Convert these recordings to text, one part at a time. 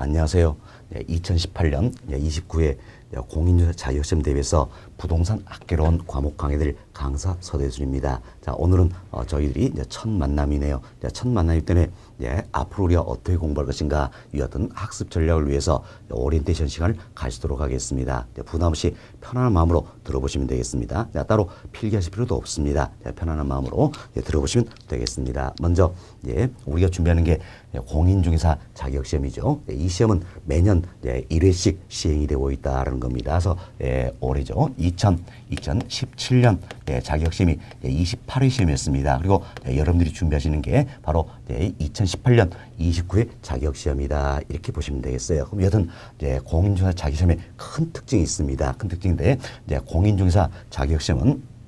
안녕하세요. 2018년 29회 공인중개사 자격시험 대회에서 부동산 학개론 과목 강의들 강사 서대순입니다. 자, 오늘은 저희들이 이제 첫 만남이네요. 첫 만남이기 때문에 앞으로 우리가 어떻게 공부할 것인가 이 어떤 학습 전략을 위해서 오리엔테이션 시간을 가지도록 하겠습니다. 부담 없이 편안한 마음으로 들어보시면 되겠습니다. 따로 필기하실 필요도 없습니다. 편안한 마음으로 들어보시면 되겠습니다. 먼저 우리가 준비하는 게 공인중개사 자격시험이죠. 이 시험은 매년 1회씩 시행이 되고 있다는 겁니다. 그래서 올해죠. 2017년 자격시험이 28회 시험이었습니다. 그리고 여러분들이 준비하시는 게 바로 2018년 29회 자격시험이다. 이렇게 보시면 되겠어요. 그럼 여튼 공인중개사 자격시험의 큰 특징이 있습니다. 큰 특징인데 공인중개사 자격시험은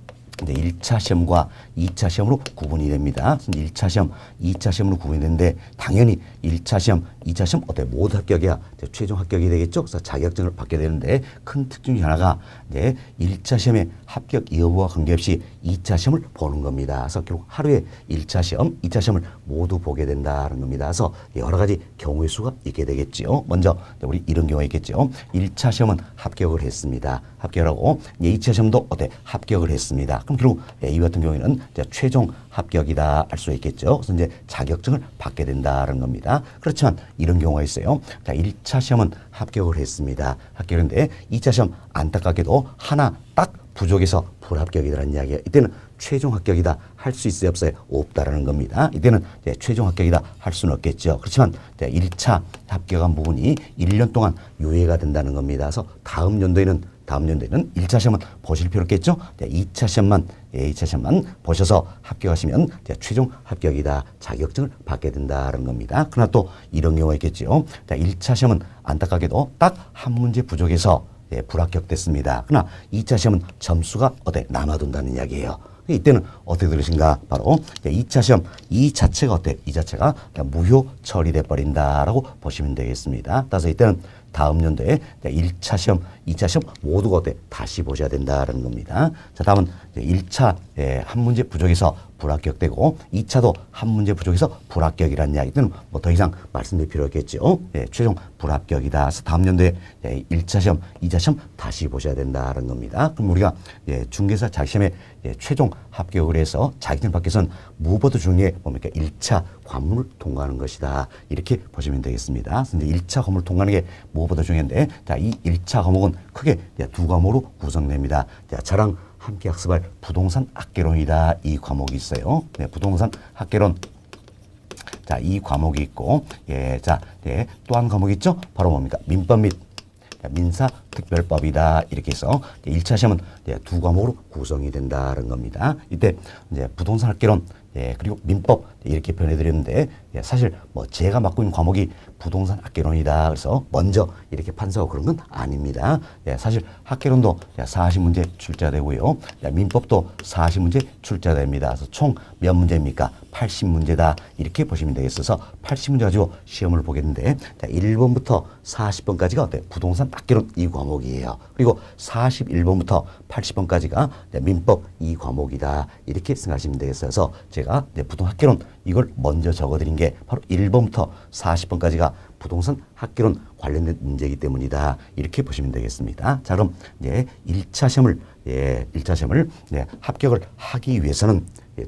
이제 1차 시험과 2차 시험으로 구분이 됩니다. 1차 시험, 2차 시험으로 구분이 되는데 당연히 1차 시험, 2차 시험 어때? 모두 합격이야. 최종 합격이 되겠죠. 그래서 자격증을 받게 되는데 큰 특징 중에 하나가 1차 시험의 합격 여부와 관계없이 2차 시험을 보는 겁니다. 그래서 결국 하루에 1차 시험, 2차 시험을 모두 보게 된다는 겁니다. 그래서 여러 가지 경우의 수가 있게 되겠죠. 먼저 우리 이런 경우가 있겠죠. 1차 시험은 합격을 했습니다. 합격하고 2차 시험도 어때? 합격을 했습니다. 그럼 결국 이 같은 경우에는 최종 합격이다 할 수 있겠죠. 그래서 이제 자격증을 받게 된다는 겁니다. 그렇지만 이런 경우가 있어요. 자, 1차 시험은 합격을 했습니다. 합격했는데 2차 시험 안타깝게도 하나 딱 부족해서 불합격이라는 이야기예요. 이때는 최종 합격이다 할 수 있어요, 없어요? 없다라는 겁니다. 이때는 최종 합격이다 할 수는 없겠죠. 그렇지만 1차 합격한 부분이 1년 동안 유예가 된다는 겁니다. 그래서 다음 연도에는 1차 시험은 보실 필요 없겠죠. 2차 시험만 보셔서 합격하시면 최종 합격이다. 자격증을 받게 된다는 겁니다. 그러나 또 이런 경우가 있겠죠. 1차 시험은 안타깝게도 딱 한 문제 부족해서 불합격됐습니다. 그러나 2차 시험은 점수가 남아둔다는 이야기예요. 이때는 어떻게 들으신가? 바로 2차 시험 이 자체가 이 자체가 무효 처리돼 버린다라고 보시면 되겠습니다. 따라서 이때는 다음 연도에 1차 시험, 2차 시험 모두가 다시 보셔야 된다는 겁니다. 자, 다음은 1차 한 문제 부족해서 불합격되고 2차도 한 문제 부족해서 불합격이라는 이야기는 뭐 더 이상 말씀드릴 필요 없겠죠. 최종 불합격이다. 그래서 다음 연도에 1차 시험, 2차 시험 다시 보셔야 된다는 겁니다. 그럼 우리가 중개사 자격시험에 최종 합격을 해서 자격증을 받기 위해서는 무엇보다 중요해 뭡니까? 1차 관문을 통과하는 것이다. 이렇게 보시면 되겠습니다. 그래서 1차 관문을 통과하는 게 무엇보다 중요한데, 자, 이 1차 과목은 크게 두 과목으로 구성됩니다. 자, 저랑 함께 학습할 부동산 학개론이다. 이 과목이 있어요. 부동산 학개론. 자, 이 과목이 있고, 또 한 과목이 있죠? 바로 뭡니까? 민법 및 민사특별법이다. 이렇게 해서 1차 시험은 두 과목으로 구성이 된다는 겁니다. 이때 이제 부동산 학개론, 그리고 민법 이렇게 표현해드렸는데 사실 뭐 제가 맡고 있는 과목이 부동산 학개론이다. 그래서 먼저 이렇게 판서하고 그런 건 아닙니다. 사실 학개론도 40문제 출제되고요. 민법도 40문제 출제됩니다. 그래서 총 몇 문제입니까? 80문제다. 이렇게 보시면 되겠어서 80문제 가지고 시험을 보겠는데 1번부터 40번까지가 부동산 학개론 이 과목이에요. 그리고 41번부터 80번까지가 민법 이 과목이다. 이렇게 생각하시면 되겠어서 제가 부동산 학개론 이걸 먼저 적어드린 게 바로 1번부터 40번까지가 부동산 학개론 관련된 문제이기 때문이다. 이렇게 보시면 되겠습니다. 자, 그럼 1차 시험을 합격을 하기 위해서는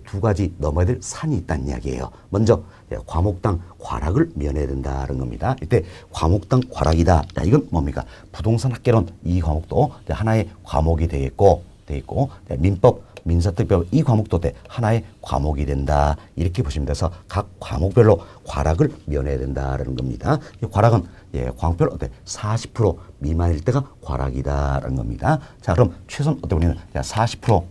두 가지 넘어야 될 산이 있다는 이야기예요. 먼저 과목당 과락을 면해야 된다는 겁니다. 이때 과목당 과락이다. 자, 이건 뭡니까? 부동산 학개론 이 과목도 하나의 과목이 되겠고 민법 민사특별법 이 과목도 하나의 과목이 된다. 이렇게 보시면 돼서 각 과목별로 과락을 면해야 된다는 겁니다. 이 과락은 과목별로 40% 미만일 때가 과락이다라는 겁니다. 자, 그럼 최소한 우리는 40%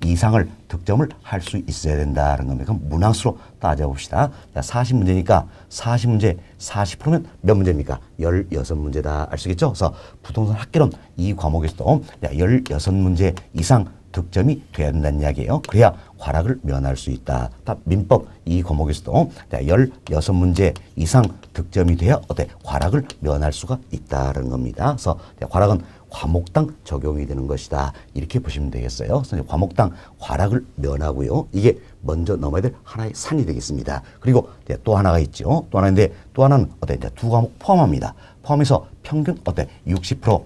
이상을 득점을 할 수 있어야 된다는 겁니다. 그럼 문항수로 따져봅시다. 40문제니까 40문제 40%면 몇 문제입니까? 16문제다. 알 수 있겠죠? 그래서 부동산 학개론 이 과목에서도 16문제 이상 득점이 돼야 된다는 이야기예요. 그래야 과락을 면할 수 있다. 민법 이 과목에서도 16문제 이상 득점이 돼야 과락을 면할 수가 있다는 겁니다. 그래서 과락은 과목당 적용이 되는 것이다. 이렇게 보시면 되겠어요. 그래서 과목당 과락을 면하고요. 이게 먼저 넘어야 될 하나의 산이 되겠습니다. 그리고 또 하나가 있죠. 또 하나인데 또 하나는 어때? 두 과목 포함합니다. 포함해서 평균 어때? 60%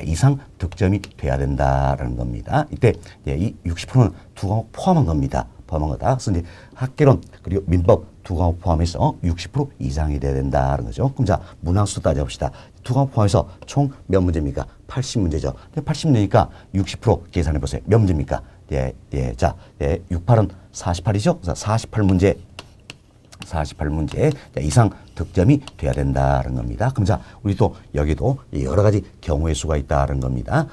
이상 득점이 돼야 된다라는 겁니다. 이때 이 60%는 두 과목 포함한 겁니다. 포함한 거다. 그래서 이제 학개론 그리고 민법 두 과목 포함해서 60% 이상이 돼야 된다는 거죠. 그럼 자, 문항수 따져봅시다. 두 과목 포함해서 총 몇 문제입니까? 80문제죠. 80문제니까 60% 계산해 보세요. 몇 문제입니까? 자, 68은 48이죠. 그래서 48문제 이상 득점이 돼야 된다는 겁니다. 그럼 자, 우리 또 여기도 여러 가지 경우의 수가 있다는 겁니다.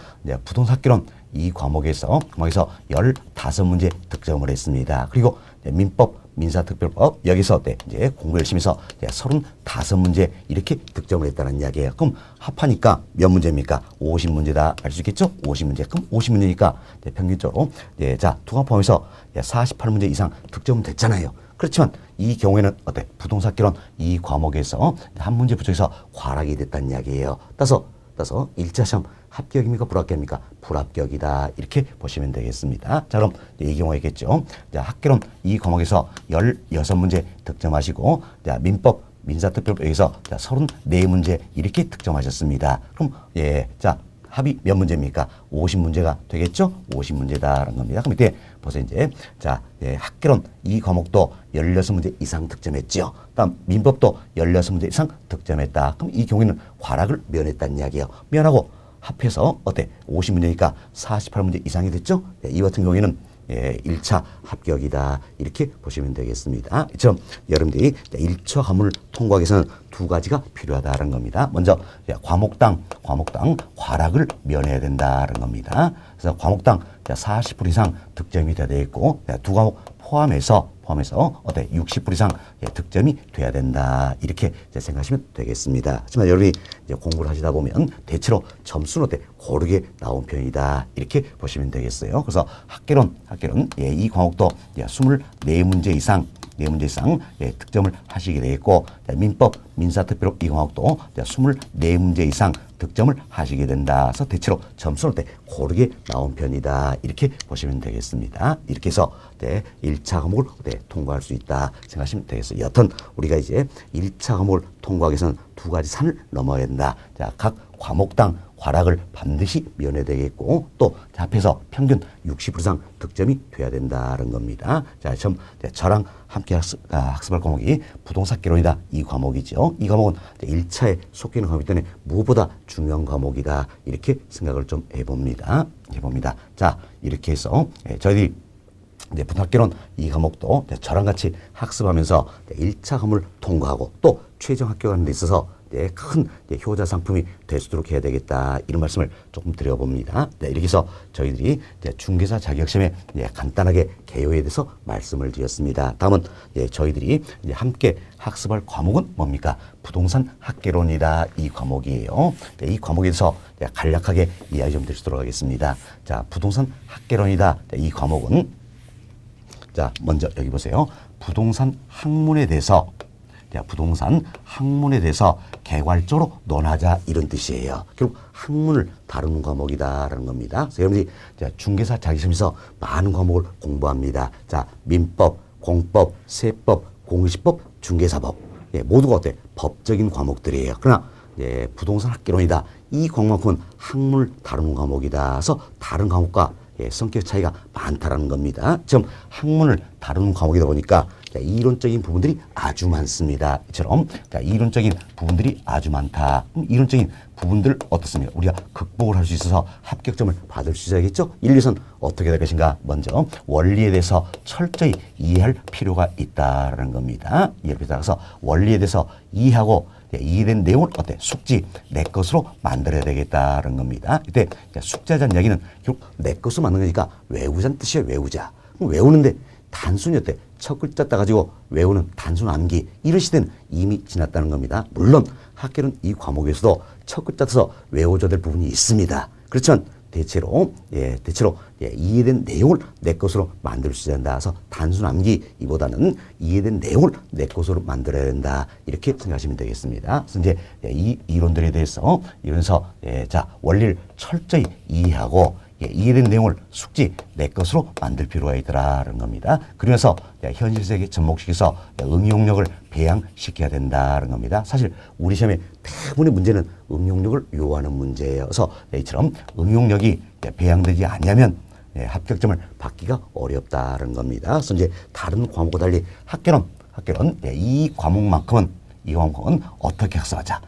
부동산학개론 이 과목에서 15문제 득점을 했습니다. 그리고 민법, 민사특별법 여기서 이제 공부 열심히 해서 35문제 이렇게 득점을 했다는 이야기예요. 그럼 합하니까 몇 문제입니까? 50문제다. 알 수 있겠죠? 50문제. 그럼 50문제니까 평균적으로 자, 두 과목 포함해서 48문제 이상 득점은 됐잖아요. 그렇지만 이 경우에는 어때? 부동산학개론 이 과목에서 한 문제 부족해서 과락이 됐다는 이야기예요. 따라서 1차 시험 합격입니까? 불합격입니까? 불합격이다. 이렇게 보시면 되겠습니다. 자, 그럼 이 경우에겠죠. 자, 학개론 이 과목에서 16문제 득점하시고, 자, 민법, 민사특별법 여기서 34문제 이렇게 득점하셨습니다. 그럼 자, 합이 몇 문제입니까? 50문제가 되겠죠? 50문제다라는 겁니다. 그럼 이때 보세요. 이제 자, 학개론 이 과목도 16문제 이상 득점했죠. 다음 민법도 16문제 이상 득점했다. 그럼 이 경우에는 과락을 면했다는 이야기예요. 면하고 합해서 어때? 50문제니까 48문제 이상이 됐죠? 이 같은 경우에는 1차 합격이다. 이렇게 보시면 되겠습니다. 이처럼 여러분들이 1차 과목을 통과하기 위해서는 두 가지가 필요하다는 겁니다. 먼저 과목당 과락을 면해야 된다는 겁니다. 그래서 과목당 40% 이상 득점이 돼야 되겠고 두 과목 포함해서 어때? 60% 이상 득점이 돼야 된다. 이렇게 생각하시면 되겠습니다. 하지만 여러분이 공부를 하시다 보면 대체로 점수는 어때? 고르게 나온 편이다. 이렇게 보시면 되겠어요. 그래서 학개론 이 과목도 24문제 이상 득점을 하시게 되겠고 민법, 민사특별법 이 과목도 24문제 이상 득점을 하시게 된다. 그래서 대체로 점수는 고르게 나온 편이다. 이렇게 보시면 되겠습니다. 이렇게 해서 1차 과목을 통과할 수 있다 생각하시면 되겠어요. 여튼 우리가 이제 1차 과목을 통과하기 위해서는 두 가지 산을 넘어야 된다. 자, 각 과목당 과락을 반드시 면해야 되겠고 또 합해서 평균 60% 이상 득점이 돼야 된다는 겁니다. 자, 저랑 함께 학습할 과목이 부동산학개론이다. 이 과목이죠. 이 과목은 1차에 속해 있는 과목이기 때문에 무엇보다 중요한 과목이다. 이렇게 생각을 좀 해봅니다. 자, 이렇게 해서 저희들이 부동산학개론 이 과목도 저랑 같이 학습하면서 1차 과목을 통과하고 또 최종 합격하는 데 있어서 큰 효자 상품이 될 수 있도록 해야 되겠다. 이런 말씀을 조금 드려봅니다. 이렇게 해서 저희들이 중개사 자격시험에 간단하게 개요에 대해서 말씀을 드렸습니다. 다음은 저희들이 함께 학습할 과목은 뭡니까? 부동산 학개론이다. 이 과목이에요. 이 과목에 대해서 간략하게 이야기 좀 드리도록 하겠습니다. 자, 부동산 학개론이다. 이 과목은 자, 먼저 여기 보세요. 부동산 학문에 대해서 개괄적으로 논하자 이런 뜻이에요. 결국 학문을 다루는 과목이다라는 겁니다. 그래서 여러분들이 중개사 자격시험에서 많은 과목을 공부합니다. 자, 민법, 공법, 세법, 공시법, 중개사법 모두가 어때? 법적인 과목들이에요. 그러나 부동산 학개론이다. 이 과목은 학문을 다루는 과목이다. 그래서 다른 과목과 성격 차이가 많다라는 겁니다. 지금 학문을 다루는 과목이다 보니까 이론적인 부분들이 아주 많습니다. 이처럼 이론적인 부분들이 아주 많다. 이론적인 부분들 어떻습니까? 우리가 극복을 할 수 있어서 합격점을 받을 수 있어야겠죠? 1, 2선 어떻게 될 것인가? 먼저 원리에 대해서 철저히 이해할 필요가 있다라는 겁니다. 이해를 따라서 원리에 대해서 이해하고 이해된 내용을 어때? 숙지 내 것으로 만들어야 되겠다는 겁니다. 이때 숙지하자는 이야기는 결국 내 것으로 만든 거니까 외우자는 뜻이에요. 외우자. 외우는데 단순히 어때? 첫 글자 따가지고 외우는 단순 암기 이런 시대는 이미 지났다는 겁니다. 물론 학교는 이 과목에서도 첫 글자 따서 외워줘야 될 부분이 있습니다. 그렇지만 대체로 이해된 내용을 내 것으로 만들 수 있어야 된다. 그래서 단순 암기보다는 이해된 내용을 내 것으로 만들어야 된다. 이렇게 생각하시면 되겠습니다. 그래서 이제 이 이론들에 대해서 자, 원리를 철저히 이해하고 이해된 내용을 숙지 내 것으로 만들 필요가 있더라는 겁니다. 그러면서 현실 세계에 접목시켜서 응용력을 배양시켜야 된다는 겁니다. 사실 우리 시험에 대부분의 문제는 응용력을 요하는 문제예요. 그래서 이처럼 응용력이 배양되지 않으면 합격점을 받기가 어렵다는 겁니다. 그래서 이제 다른 과목과 달리 학교는 이 과목은 어떻게 학습하자.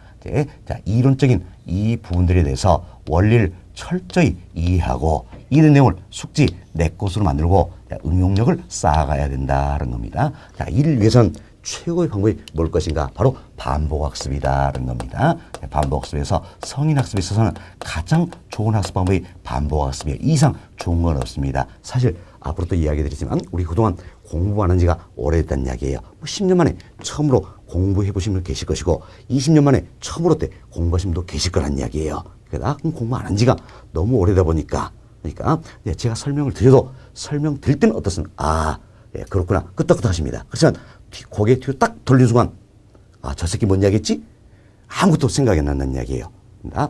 자, 이론적인 이 부분들에 대해서 원리를 철저히 이해하고 이런 내용을 숙지 내 것으로 만들고 응용력을 쌓아가야 된다는 겁니다. 자, 이를 위해서는 최고의 방법이 뭘 것인가? 바로 반복학습이다라는 겁니다. 반복학습에서 성인학습에 있어서는 가장 좋은 학습 방법이 반복학습이에요. 이상 좋은 건 없습니다. 사실 앞으로 또 이야기 드리지만 우리 그동안 공부 안 한 지가 오래됐다는 이야기예요. 10년 만에 처음으로 공부해 보신 분 계실 것이고 20년 만에 처음으로 때 공부하신 분도 계실 거란 이야기예요. 그러니까 공부 안 한 지가 너무 오래다 보니까 그러니까 제가 설명을 드려도 설명 드릴 때는 어떻습니까? 그렇구나. 끄떡끄떡 하십니다. 그렇지만 고개 뒤로 딱 돌린 순간 저 새끼 뭔 이야기했지? 아무것도 생각이 안 난다는 이야기예요.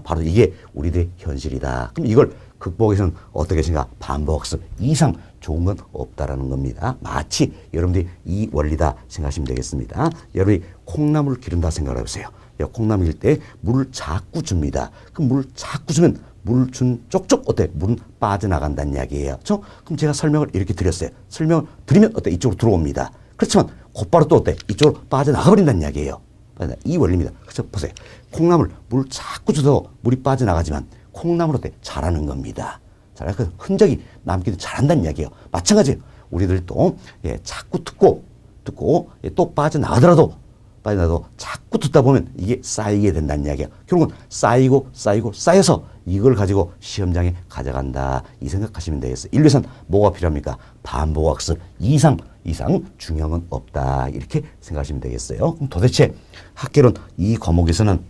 바로 이게 우리들의 현실이다. 그럼 이걸 극복해서는 어떻게 하신가? 반복학습 이상 좋은 건 없다라는 겁니다. 마치 여러분들이 이 원리다 생각하시면 되겠습니다. 여러분이 콩나물을 기른다 생각을 해보세요. 콩나물 기를 때 물을 자꾸 줍니다. 그 물을 자꾸 주면 물 준 쪽쪽 물은 빠져나간다는 이야기예요. 그럼 제가 설명을 이렇게 드렸어요. 설명을 드리면 이쪽으로 들어옵니다. 그렇지만 곧바로 또 이쪽으로 빠져나가 버린다는 이야기예요. 이 원리입니다. 그래서 보세요. 콩나물 물 자꾸 줘도 물이 빠져나가지만 콩나물로 자라는 겁니다. 그 흔적이 남기도 자란다는 이야기예요. 마찬가지예요. 우리들도 자꾸 듣고 또 빠져나가더라도 자꾸 듣다 보면 이게 쌓이게 된다는 이야기예요. 결국은 쌓여서 이걸 가지고 시험장에 가져간다. 이 생각하시면 되겠어요. 인류에선 뭐가 필요합니까? 반복학습 이상 중요한 건 없다. 이렇게 생각하시면 되겠어요. 그럼 도대체 학개론 이 과목에서는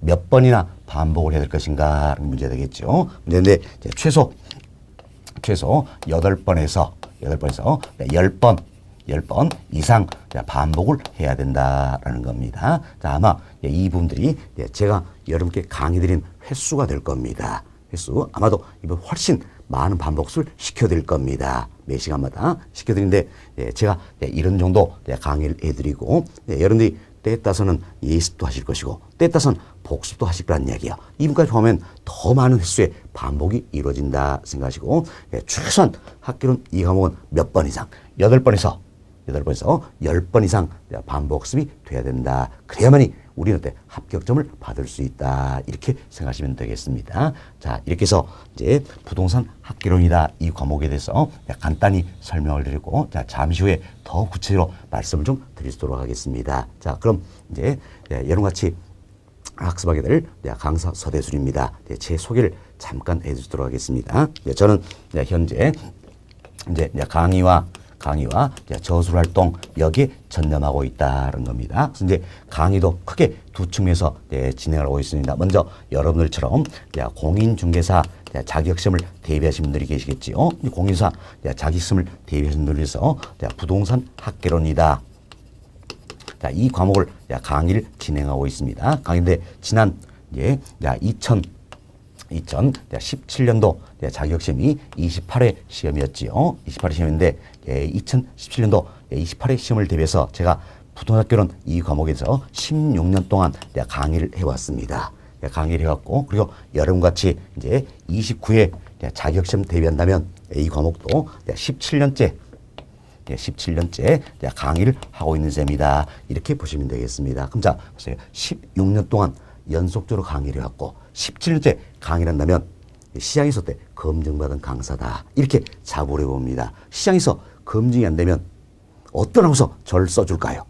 몇 번이나 반복을 해야 될 것인가 하는 문제가 되겠죠. 그런데 최소 8번에서 10번 이상 반복을 해야 된다라는 겁니다. 자, 아마 이 부분들이 제가 여러분께 강의 드린 횟수가 될 겁니다. 횟수 아마도 이번 훨씬 많은 반복수를 시켜드릴 겁니다. 매 시간마다 시켜드리는데 제가 이런 정도 강의를 해드리고 여러분들이 때에 따라서는 예습도 하실 것이고 때에 따라서는 복습도 하실 거란 이야기예요. 이분까지 보면 더 많은 횟수의 반복이 이루어진다 생각하시고 최소한 학교는 이 과목은 몇 번 이상 8번에서 10번 이상 반복습이 돼야 된다. 그래야만이 우리는 합격점을 받을 수 있다. 이렇게 생각하시면 되겠습니다. 자, 이렇게 해서 이제 부동산 학개론이다. 이 과목에 대해서 간단히 설명을 드리고 잠시 후에 더 구체적으로 말씀을 좀 드리도록 하겠습니다. 자, 그럼 이제 여러분같이 학습하게 될 강사 서대순입니다. 제 소개를 잠깐 해주도록 하겠습니다. 저는 현재 이제 강의와 저술 활동 여기에 전념하고 있다는 겁니다. 그래서 이제 강의도 크게 두 측면에서 진행을 하고 있습니다. 먼저 여러분들처럼 공인중개사 자격시험을 대비하신 분들이 계시겠지요. 공인중개사 자격시험을 대비하신 분들에서 부동산 학개론이다. 자, 이 과목을 강의를 진행하고 있습니다. 강의인데 지난 2017년도 자격시험이 28회 시험이었지요. 28회 시험인데 2017년도 28회 시험을 대비해서 제가 부동산학개론 이 과목에서 16년 동안 강의를 해왔습니다. 강의를 해왔고 그리고 여러분같이 이제 29회 자격시험 대비한다면 이 과목도 17년째 강의를 하고 있는 셈이다. 이렇게 보시면 되겠습니다. 그럼 자, 보세요. 16년 동안 연속적으로 강의를 해왔고 17년째 강의를 한다면 시장에서 검증받은 강사다. 이렇게 자부를 해봅니다. 시장에서 검증이 안 되면 어떤 하고서 저를 써줄까요?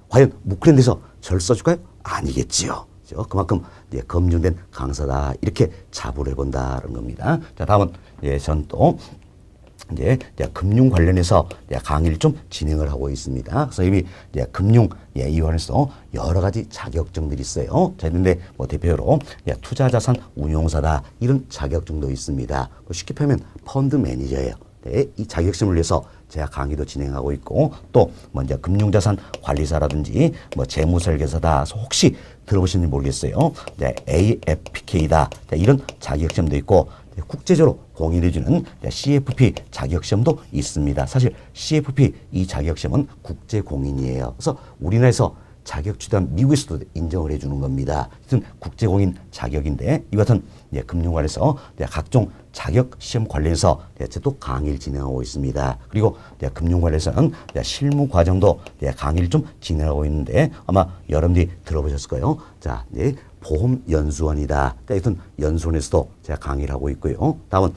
과연 묵크랜드에서 저를 써줄까요? 아니겠지요. 그만큼 검증된 강사다. 이렇게 자부를 해본다는 겁니다. 자, 다음은 전 또 이제 금융 관련해서 강의를 좀 진행을 하고 있습니다. 그래서 이미 금융 이완해서 여러 가지 자격증들이 있어요. 자, 있는데 뭐 대표로 투자자산 운용사다 이런 자격증도 있습니다. 쉽게 표현하면 펀드 매니저예요. 네, 이 자격증을 위해서 제가 강의도 진행하고 있고 또 먼저 금융자산 관리사라든지 뭐 재무설계사다. 혹시 들어보시는지 모르겠어요. AFPK다. 이런 자격증도 있고 국제적으로 공인해주는 CFP 자격시험도 있습니다. 사실 CFP 이 자격시험은 국제 공인이에요. 그래서 우리나라에서 자격 취득한 미국에서도 인정을 해주는 겁니다. 하여튼 국제공인 자격인데 이 같은 금융관에서 각종 자격 시험 관련해서 또 강의를 진행하고 있습니다. 그리고 금융관에서는 실무 과정도 강의를 좀 진행하고 있는데 아마 여러분들이 들어보셨을 거예요. 자, 보험연수원이다. 하여튼 연수원에서도 제가 강의를 하고 있고요. 다음은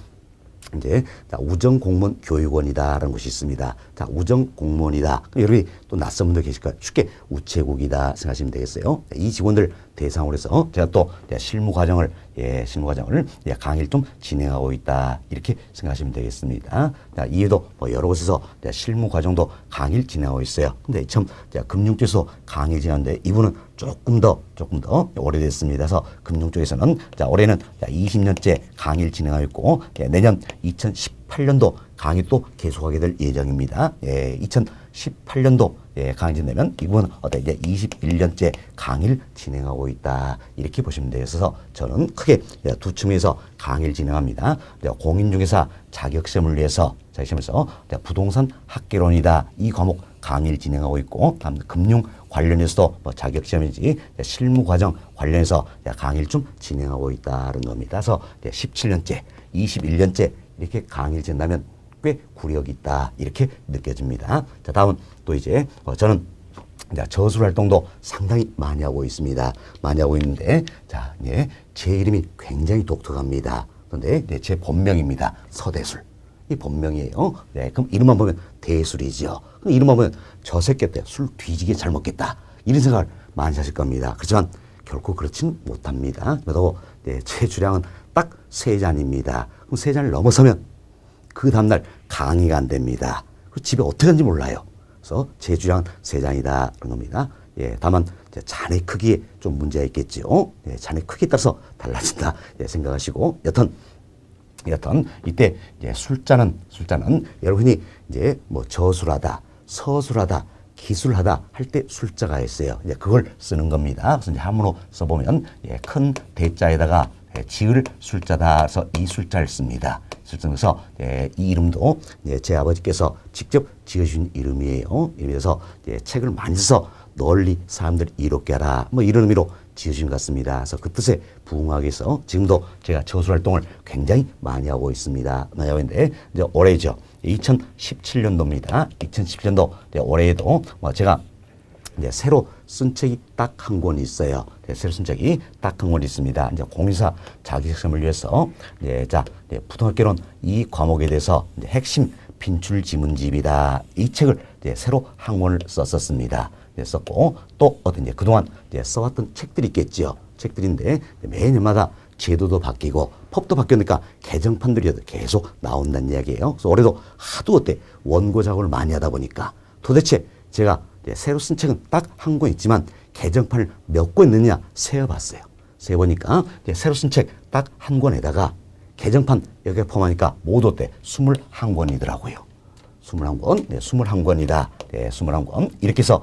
이제 우정공무원 교육원이다라는 곳이 있습니다. 자, 우정공무원이다. 여러분이 또 낯선 분들 계실까요? 쉽게 우체국이다 생각하시면 되겠어요. 이 직원들 대상으로 해서 제가 또 실무 과정을 강의를 좀 진행하고 있다 이렇게 생각하시면 되겠습니다. 자, 이에도 뭐 여러 곳에서 실무 과정도 강의를 진행하고 있어요. 근데 참 금융 쪽에서 강의 진행하는데 이분은 조금 더 오래됐습니다. 그래서 금융 쪽에서는 올해는 20년째 강의를 진행하고 있고 내년 2018년도 강의 또 계속하게 될 예정입니다. 2018년도 강의 진행되면 이분은 이제 21년째 강의를 진행하고 있다 이렇게 보시면 돼요. 그래서 저는 크게 두 측면에서 강의를 진행합니다. 공인중개사 자격시험을 위해서 부동산 학개론이다 이 과목 강의를 진행하고 있고 다음 금융 관련해서도 뭐 자격시험인지 실무 과정 관련해서 강의를 좀 진행하고 있다는 겁니다. 그래서 17년째, 21년째 이렇게 강의를 진행하면 꽤 구력이 있다 이렇게 느껴집니다. 자, 다음은 또 이제 저는 저술 활동도 상당히 많이 하고 있습니다. 많이 하고 있는데 자, 제 이름이 굉장히 독특합니다. 그런데 제 본명입니다. 서대술. 이 본명이에요. 그럼 이름만 보면 대술이죠. 그럼 이름만 보면 저 새끼 때 술 뒤지게 잘 먹겠다. 이런 생각을 많이 하실 겁니다. 그렇지만 결코 그렇지는 못합니다. 그래도 제 주량은 딱 3잔입니다. 그럼 3잔을 넘어서면 그 다음날 강의가 안 됩니다. 집에 어떻게 하는지 몰라요. 그래서 제 주량은 3잔이다. 그런 겁니다. 다만 잔의 크기에 좀 문제가 있겠죠. 잔의 크기에 따라서 달라진다. 생각하시고 여튼 이때 술자는 여러분이 이제 뭐 저술하다, 서술하다, 기술하다 할 때 술자가 있어요. 그걸 쓰는 겁니다. 그래서 이제 한문으로 써보면 큰 대자에다가 지을 술자다. 그래서 이 술자를 씁니다. 그래서 이 이름도 제 아버지께서 직접 지으신 이름이에요. 그래서 책을 많이 써서 널리 사람들 이롭게 하라. 뭐 이런 의미로 지으신 것 같습니다. 그래서 그 뜻에 부응하기 위해서 지금도 제가 저술 활동을 굉장히 많이 하고 있습니다. 많이 하고 있는데 이제 올해죠. 2017년도입니다. 2017년도 올해에도 제가 이제 새로 쓴 책이 딱 한 권 있어요. 새로 쓴 책이 딱 한 권 있습니다. 이제 공인사 자격시험을 위해서 부동학개론 이 과목에 대해서 핵심 빈출 지문집이다. 이 책을 새로 한 권을 썼었습니다. 썼고 또 그동안 써왔던 책들이 있겠죠. 책들인데 매년마다 제도도 바뀌고 법도 바뀌니까 개정판들이 계속 나온다는 이야기예요. 그래서 올해도 하도 원고 작업을 많이 하다 보니까 도대체 제가 새로 쓴 책은 딱 한 권 있지만 개정판을 몇 권 있느냐 세어봤어요. 세어보니까 새로 쓴 책 딱 한 권에다가 개정판 여기에 포함하니까 모두 21권이더라고요. 21권, 21권이다. 21권. 이렇게 해서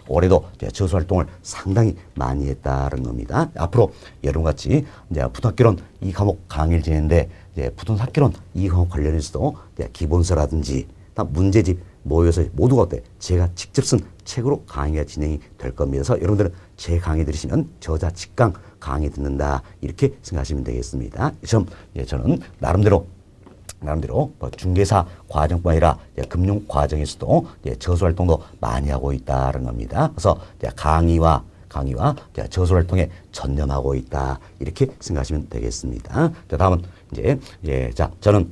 올해도 저술 활동을 상당히 많이 했다는 겁니다. 앞으로 여러분같이 부동학개론 이 과목 강의를 진행했는데 부동산 학개론 이 과목 관련해서도 기본서라든지 문제집 모여서 모두가 제가 직접 쓴 책으로 강의가 진행이 될 겁니다. 그래서 여러분들은 제 강의 들으시면 저자 직강 강의 듣는다 이렇게 생각하시면 되겠습니다. 저는 나름대로 중개사 과정뿐 아니라 금융 과정에서도 저술 활동도 많이 하고 있다는 겁니다. 그래서 강의와 저술 활동에 전념하고 있다 이렇게 생각하시면 되겠습니다. 다음은 저는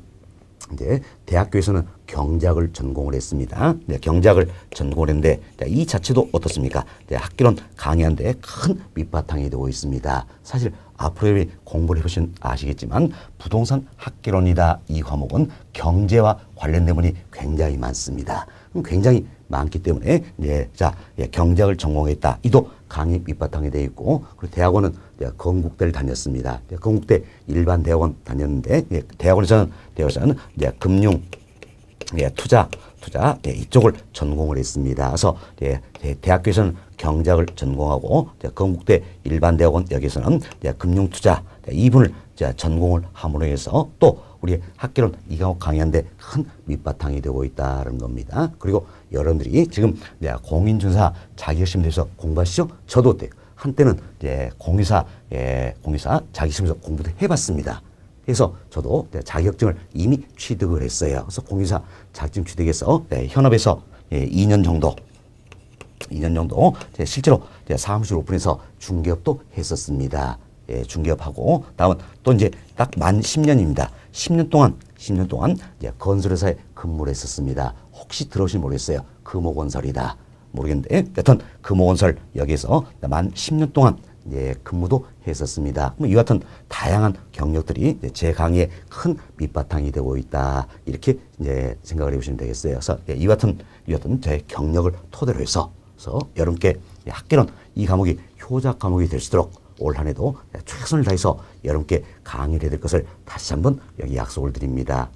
대학교에서는 경제학을 전공을 했습니다. 경제학을 전공을 했는데 이 자체도 어떻습니까? 학개론 강의하는데 큰 밑바탕이 되고 있습니다. 사실 앞으로 공부를 해보시면 아시겠지만 부동산 학개론이다 이 과목은 경제와 관련된 부분이 굉장히 많습니다. 굉장히 많기 때문에 경제학을 전공했다. 이도 강의 밑바탕이 되어 있고 그리고 대학원은 건국대를 다녔습니다. 건국대 일반 대학원 다녔는데 대학원에서는 금융 투자 이쪽을 전공을 했습니다. 그래서 대학교에서는 경제학을 전공하고 건국대 일반 대학원 여기서는 금융 투자 이 분을 전공을 함으로 해서 또 우리 학개론 이 과목 강의하는데 큰 밑바탕이 되고 있다는 겁니다. 그리고 여러분들이 지금 공인중개사 자격시험에서 공부하시죠? 저도 어때요? 한때는 공인사 자격시험에서 공부도 해봤습니다. 그래서 저도 자격증을 이미 취득을 했어요. 그래서 공인사 자격증 취득해서 현업에서 2년 정도 실제로 사무실 오픈해서 중개업도 했었습니다. 중개업하고 다음은 또 이제 딱 만 10년입니다. 10년 동안 건설회사에 근무를 했었습니다. 혹시 들어오시면 모르겠어요. 금호건설이다. 모르겠는데 여튼 금호건설 여기에서 만 10년 동안 근무도 했었습니다. 이 같은 다양한 경력들이 제 강의에 큰 밑바탕이 되고 있다. 이렇게 생각을 해보시면 되겠어요. 그래서 이 같은 제 경력을 토대로 해서 여러분께 학개론 이 과목이 효자 과목이 될 수 있도록 올 한 해도 최선을 다해서 여러분께 강의를 해드릴 것을 다시 한번 여기 약속을 드립니다.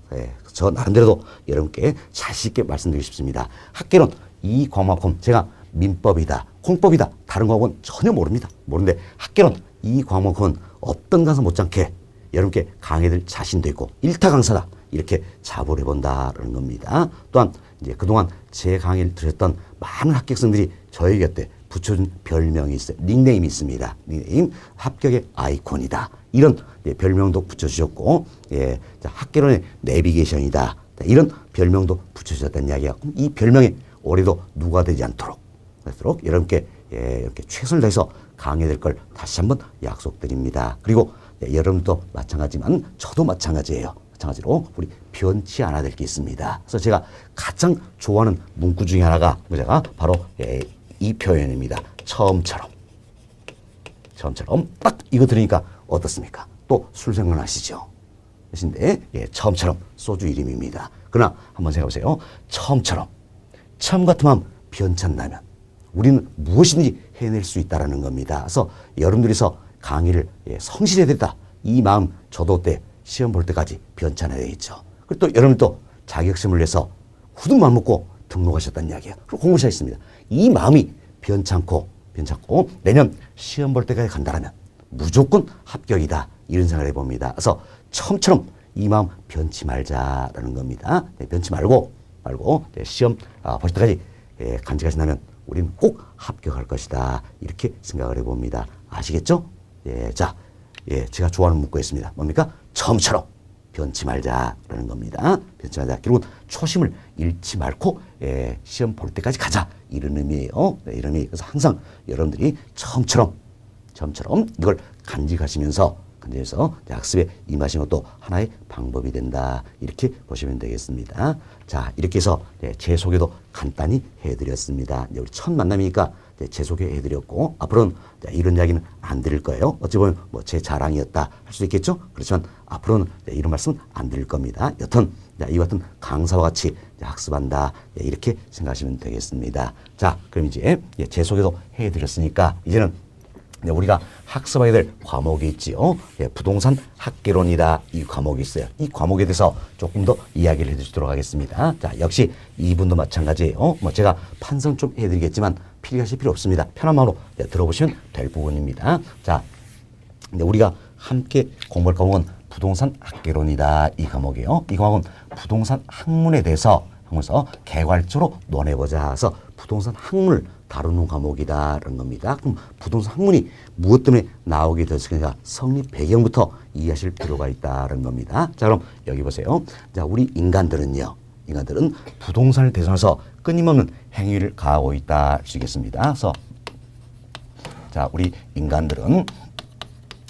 저 나름대로도 여러분께 자신 있게 말씀드리고 싶습니다. 학개론 이 과목은 제가 민법이다, 공법이다, 다른 과목은 전혀 모릅니다. 모르는데 학개론 이 과목은 없던 강사 못지않게 여러분께 강의를 자신도 있고 일타 강사다 이렇게 자부를 해본다는 겁니다. 또한 그동안 제 강의를 들었던 많은 합격생들이 저희 곁에 붙여준 별명이 있어요. 닉네임이 있습니다. 닉네임 합격의 아이콘이다. 이런 별명도 붙여주셨고 학개론의 내비게이션이다. 이런 별명도 붙여주셨다는 이야기가 이 별명에 올해도 누가 되지 않도록 여러분께 이렇게 최선을 다해서 강의될 걸 다시 한번 약속드립니다. 그리고 여러분도 마찬가지지만 저도 마찬가지예요. 마찬가지로 우리 변치 않아야 될 게 있습니다. 그래서 제가 가장 좋아하는 문구 중에 하나가 바로 이 표현입니다. 처음처럼 딱 이거 들으니까 어떻습니까? 또 술 생각나시죠? 그런데 처음처럼 소주 이름입니다. 그러나 한번 생각해보세요. 처음처럼 처음 같은 마음 변찮다면 우리는 무엇이든지 해낼 수 있다는 겁니다. 그래서 여러분들이서 강의를 성실해야 된다. 이 마음 저도 때 시험 볼 때까지 변찮아야 되겠죠. 그리고 또 여러분도 자격시험을 내서 굳은 마음 먹고 등록하셨다는 이야기예요. 그리고 공부 시작했습니다. 이 마음이 변찮고 내년 시험 볼 때까지 간다면 무조건 합격이다. 이런 생각을 해봅니다. 그래서 처음처럼 이 마음 변치 말자라는 겁니다. 변치 말고 시험 볼 때까지 간직하신다면 우리는 꼭 합격할 것이다. 이렇게 생각을 해봅니다. 아시겠죠? 제가 좋아하는 문구였습니다. 뭡니까? 처음처럼 변치 말자라는 겁니다. 변치 말자. 결국은 초심을 잃지 말고 시험 볼 때까지 가자. 이런 의미예요. 이런 의미. 그래서 항상 여러분들이 처음처럼 이걸 간직하시면서 학습에 임하시는 것도 하나의 방법이 된다. 이렇게 보시면 되겠습니다. 자, 이렇게 해서 제 소개도 간단히 해드렸습니다. 우리 첫 만남이니까 제 소개해드렸고 앞으로는 이런 이야기는 안 드릴 거예요. 어찌 보면 제 자랑이었다 할 수도 있겠죠. 그렇지만 앞으로는 이런 말씀 안 드릴 겁니다. 여튼 이 같은 강사와 같이 학습한다 이렇게 생각하시면 되겠습니다. 자, 그럼 이제 제 소개도 해드렸으니까 이제는 우리가 학습해야 될 과목이 있지요. 부동산 학개론이다. 이 과목이 있어요. 이 과목에 대해서 조금 더 이야기를 해주도록 하겠습니다. 자, 역시 이분도 마찬가지예요. 제가 판성 좀 해드리겠지만 필요하실 필요 없습니다. 편한 마음으로 들어보시면 될 부분입니다. 자, 우리가 함께 공부할 과목은 부동산 학개론이다. 이 과목이에요. 이 과목은 부동산 학문에 대해서 개괄적으로 논해보자 해서 부동산 학문을 다루는 과목이다라는 겁니다. 그럼 부동산 학문이 무엇 때문에 나오게 됐을까? 성립 배경부터 이해하실 필요가 있다는 겁니다. 자, 그럼 여기 보세요. 자, 우리 인간들은 부동산을 대상해서 끊임없는 행위를 가하고 있다 할 수 있겠습니다. 그래서 자, 우리 인간들은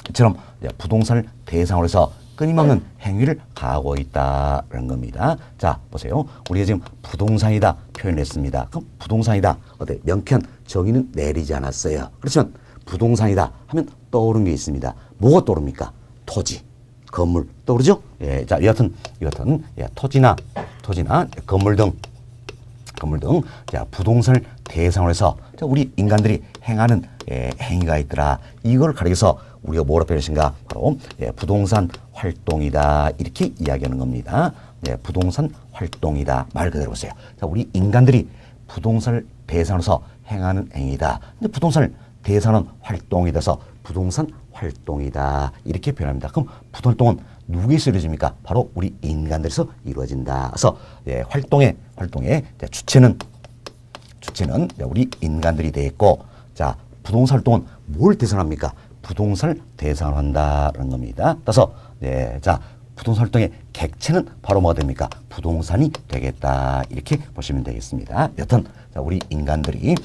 이처럼 부동산을 대상으로 해서 끊임없는 행위를 가하고 있다는 겁니다. 자, 보세요. 우리가 지금 부동산이다 표현했습니다. 그럼 부동산이다. 어때? 명쾌한 정의는 내리지 않았어요. 그렇지만 부동산이다 하면 떠오르는 게 있습니다. 뭐가 떠오릅니까? 토지, 건물 떠오르죠? 예, 자, 여하튼 예, 토지나 건물 등 자, 부동산을 대상으로 해서 자, 우리 인간들이 행하는 행위가 있더라. 이걸 가리켜서 우리가 뭐라 표현했는가? 바로 부동산 활동이다. 이렇게 이야기하는 겁니다. 부동산 활동이다. 말 그대로 보세요. 자, 우리 인간들이 부동산을 대상으로서 행하는 행위다. 근데 부동산을 대상은 활동이 돼서 부동산 활동이다. 이렇게 표현합니다. 그럼 부동산 활동은 누구에서 이루어집니까? 바로 우리 인간들에서 이루어진다. 그래서 활동의 주체는 우리 인간들이 되어 있고, 자, 부동산 활동은 뭘 대상합니까? 부동산을 대상으로 한다는 겁니다. 따라서 자, 부동산 활동의 객체는 바로 뭐가 됩니까? 부동산이 되겠다. 이렇게 보시면 되겠습니다. 여튼 자, 우리 인간들이